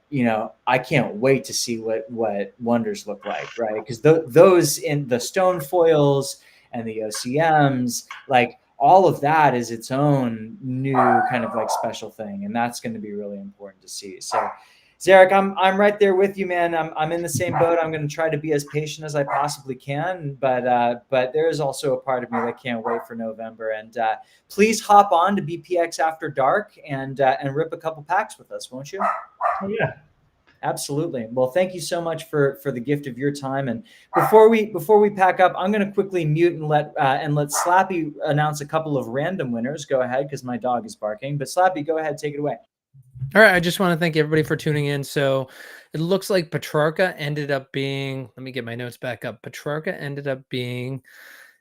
I can't wait to see what wonders look like, right? Because those in the stone foils and the OCMs, like all of that is its own new kind of like special thing, and that's going to be really important to see. So Zarek, I'm right there with you, man. I'm in the same boat. I'm going to try to be as patient as I possibly can, but there is also a part of me that can't wait for November. And please hop on to BPX After Dark and rip a couple packs with us, won't you? Oh, yeah. Absolutely. Well, thank you so much for the gift of your time. And before we pack up, I'm going to quickly mute and let Slappy announce a couple of random winners. Go ahead, because my dog is barking. But Slappy, go ahead, take it away. All right, I just want to thank everybody for tuning in. So it looks like Petrarca ended up being, let me get my notes back up. Petrarca ended up being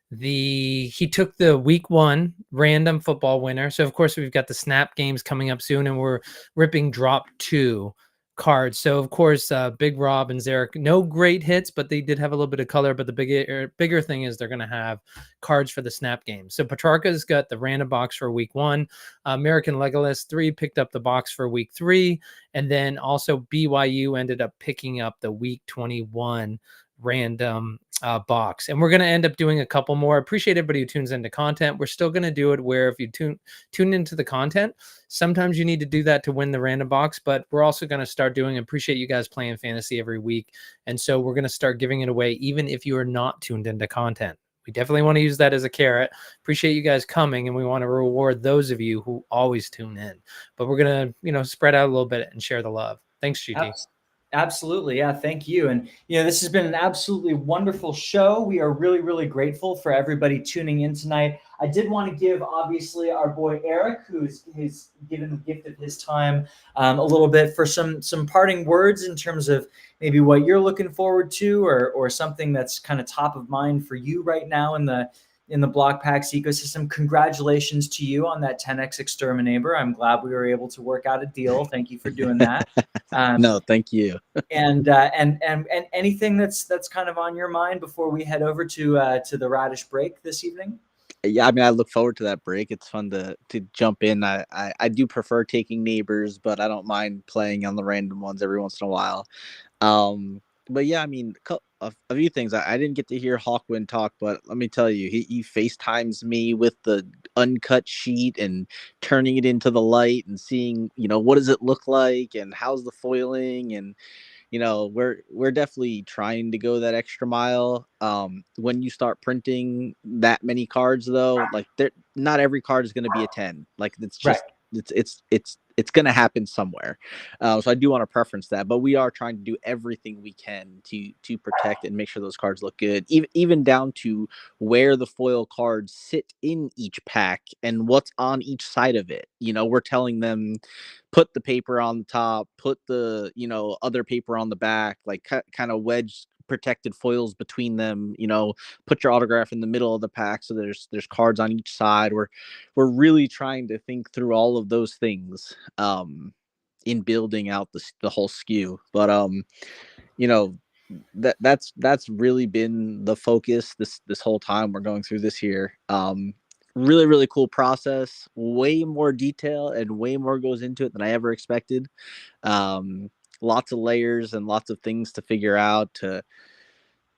he took the week 1 random football winner. So of course we've got the snap games coming up soon, and we're ripping drop 2 cards. So of course, Big Rob and Zarek, no great hits, but they did have a little bit of color. But the bigger thing is they're going to have cards for the snap game. So Petrarca's got the random box for week 1. American Legolas 3 picked up the box for week 3. And then also BYU ended up picking up the week 21 random box. And we're going to end up doing a couple more. Appreciate everybody who tunes into content. We're still going to do it where if you tune into the content, sometimes you need to do that to win the random box, but we're also going to start doing, appreciate you guys playing fantasy every week. And so we're going to start giving it away even if you are not tuned into content. We definitely want to use that as a carrot. Appreciate you guys coming, and we want to reward those of you who always tune in. But we're going to, spread out a little bit and share the love. Thanks, GT. Absolutely. Yeah. Thank you. And, this has been an absolutely wonderful show. We are really, really grateful for everybody tuning in tonight. I did want to give, obviously, our boy Eric, who's given the gift of his time, a little bit for some parting words in terms of maybe what you're looking forward to, or something that's kind of top of mind for you right now in the Blokpax ecosystem. Congratulations to you on that 10x Exterminator. I'm glad we were able to work out a deal. Thank you for doing that. No, thank you. and anything that's kind of on your mind before we head over to the Radish break this evening? Yeah, I mean, I look forward to that break. It's fun to jump in. I do prefer taking neighbors, but I don't mind playing on the random ones every once in a while. But yeah, I mean, a few things. I didn't get to hear Hawkwind talk, but let me tell you, he FaceTimes me with the uncut sheet and turning it into the light and seeing, what does it look like and how's the foiling, and we're definitely trying to go that extra mile. When you start printing that many cards, though, like not every card is going to be a 10. Like it's just it's going to happen somewhere. So I do want to preference that, but we are trying to do everything we can to protect and make sure those cards look good, even down to where the foil cards sit in each pack and what's on each side of it. We're telling them, put the paper on the top, put the, other paper on the back, like kind of wedge protected foils between them, put your autograph in the middle of the pack. So there's cards on each side. We're really trying to think through all of those things, in building out the whole SKU. But, that's really been the focus this whole time we're going through this year. Really, really cool process, way more detail and way more goes into it than I ever expected. Lots of layers and lots of things to figure out, to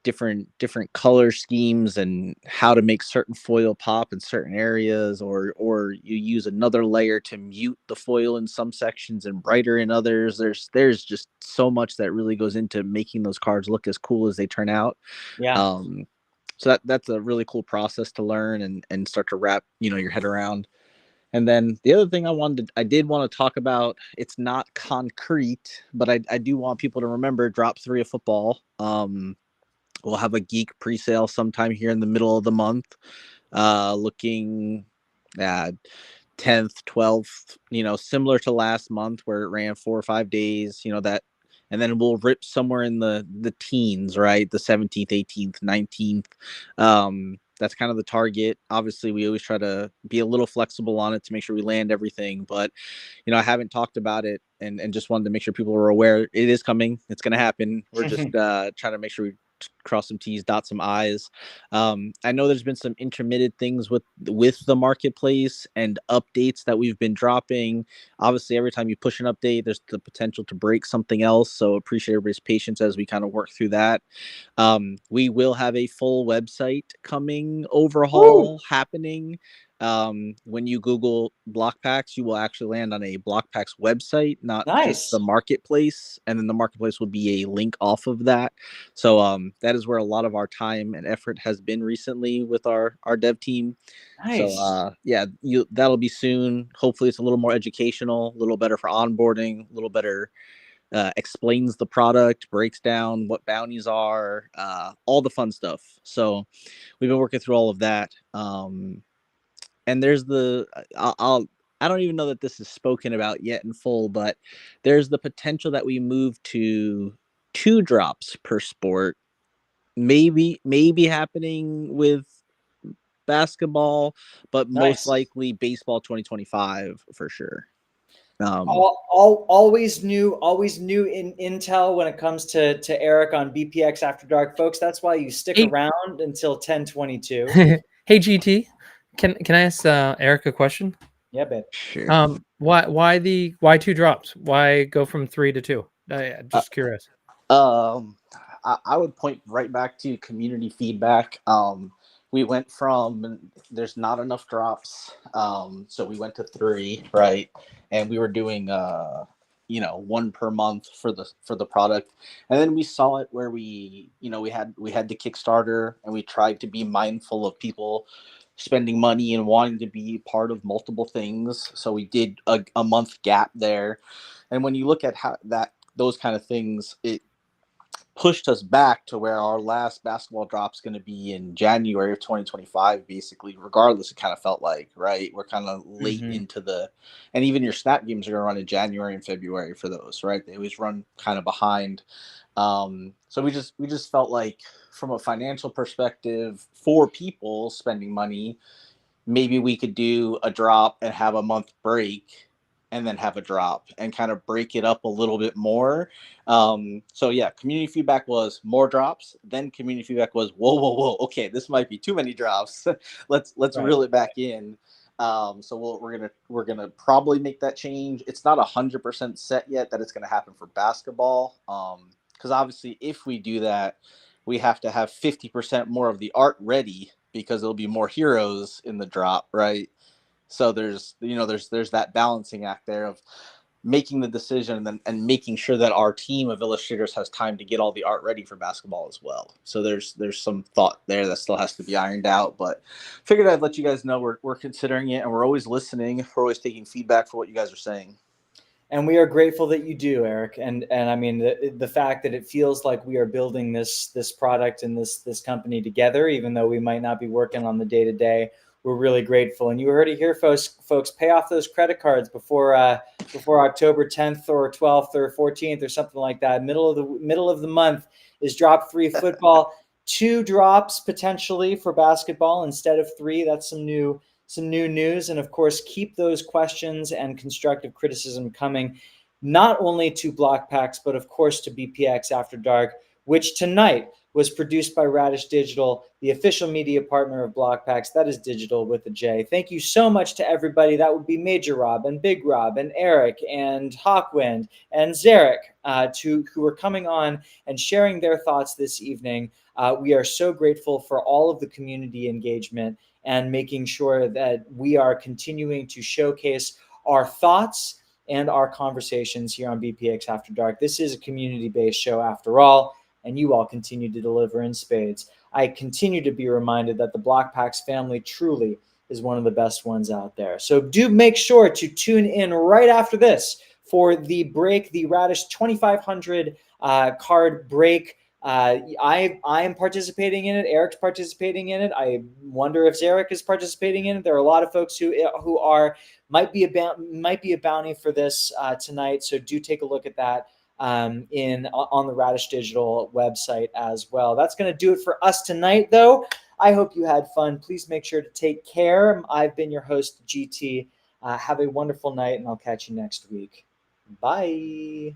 different color schemes and how to make certain foil pop in certain areas, or you use another layer to mute the foil in some sections and brighter in others. There's just so much that really goes into making those cards look as cool as they turn out. So that's a really cool process to learn and start to wrap, your head around. And then the other thing I did want to talk about, it's not concrete, but I do want people to remember drop 3 of football. We'll have a geek pre-sale sometime here in the middle of the month, looking at 10th, 12th, similar to last month where it ran 4 or 5 days, that, and then we'll rip somewhere in the teens, right? The 17th, 18th, 19th. That's kind of the target. Obviously, we always try to be a little flexible on it to make sure we land everything, but I haven't talked about it and just wanted to make sure people were aware it is coming. It's going to happen. We're just trying to make sure we cross some T's, dot some I's. I know there's been some intermittent things with the marketplace and updates that we've been dropping. Obviously, every time you push an update, there's the potential to break something else. So appreciate everybody's patience as we kind of work through that. We will have a full website coming overhaul happening. When you Google Blokpax, you will actually land on a Blokpax website, not just the marketplace. And then the marketplace will be a link off of that. So that is where a lot of our time and effort has been recently with our dev team. Nice. So that'll be soon. Hopefully it's a little more educational, a little better for onboarding, a little better explains the product, breaks down what bounties are, all the fun stuff. So we've been working through all of that. And there's I don't even know that this is spoken about yet in full, but there's the potential that we move to 2 drops per sport, maybe happening with basketball, but most likely baseball 2025 for sure. Always new in intel when it comes to Eric on BPX After Dark, folks. That's why you stick around until 10:22. Hey GT, can I ask Eric a question? Yeah, babe. Sure. Why 2 drops? Why go from 3 to 2? Just curious. I would point right back to community feedback. We went from there's not enough drops, so we went to 3, right? And we were doing 1 per month for the product, and then we saw it where we had the Kickstarter, and we tried to be mindful of people spending money and wanting to be part of multiple things. So we did a month gap there, and when you look at how those kind of things, it pushed us back to where our last basketball drop is going to be in January of 2025, basically, regardless. It kind of felt like, right? We're kind of late into and even your snap games are going to run in January and February for those, right? They always run kind of behind. So we just felt like from a financial perspective for people spending money, maybe we could do a drop and have a month break and then have a drop and kind of break it up a little bit more. So yeah, community feedback was more drops. Then community feedback was, whoa. Okay, this might be too many drops. let's reel it back in. So we're gonna probably make that change. It's not 100% set yet that it's gonna happen for basketball. Because obviously if we do that, we have to have 50% more of the art ready because there'll be more heroes in the drop, right? So there's that balancing act there of making the decision and making sure that our team of illustrators has time to get all the art ready for basketball as well. So there's some thought there that still has to be ironed out, but figured I'd let you guys know we're considering it, and we're always listening. We're always taking feedback for what you guys are saying. And we are grateful that you do, Eric. And I mean, the fact that it feels like we are building this product and this company together, even though we might not be working on the day-to-day, we're really grateful. And you heard it here, folks, pay off those credit cards before October 10th or 12th or 14th or something like that. Middle of the month is drop 3 football, 2 drops potentially for basketball instead of 3. That's some new news. And of course, keep those questions and constructive criticism coming, not only to Blokpax, but of course to BPX After Dark, which tonight was produced by Radish Digital, the official media partner of Blokpax. That is digital with a J. Thank you so much to everybody. That would be Major Rob and Big Rob and Eric and Hawkwind and Zarek, who are coming on and sharing their thoughts this evening. We are so grateful for all of the community engagement and making sure that we are continuing to showcase our thoughts and our conversations here on BPX After Dark. This is a community-based show after all, and you all continue to deliver in spades. I continue to be reminded that the Blokpax family truly is one of the best ones out there. So do make sure to tune in right after this for the break, the Radish 2500 card break. I am participating in it. Eric's participating in it. I wonder if Zarek is participating in it. There are a lot of folks who might be a bounty for this tonight. So do take a look at that on the Radish Digital website as well. That's going to do it for us tonight, though. I hope you had fun. Please make sure to take care. I've been your host, GT. Have a wonderful night, and I'll catch you next week. Bye.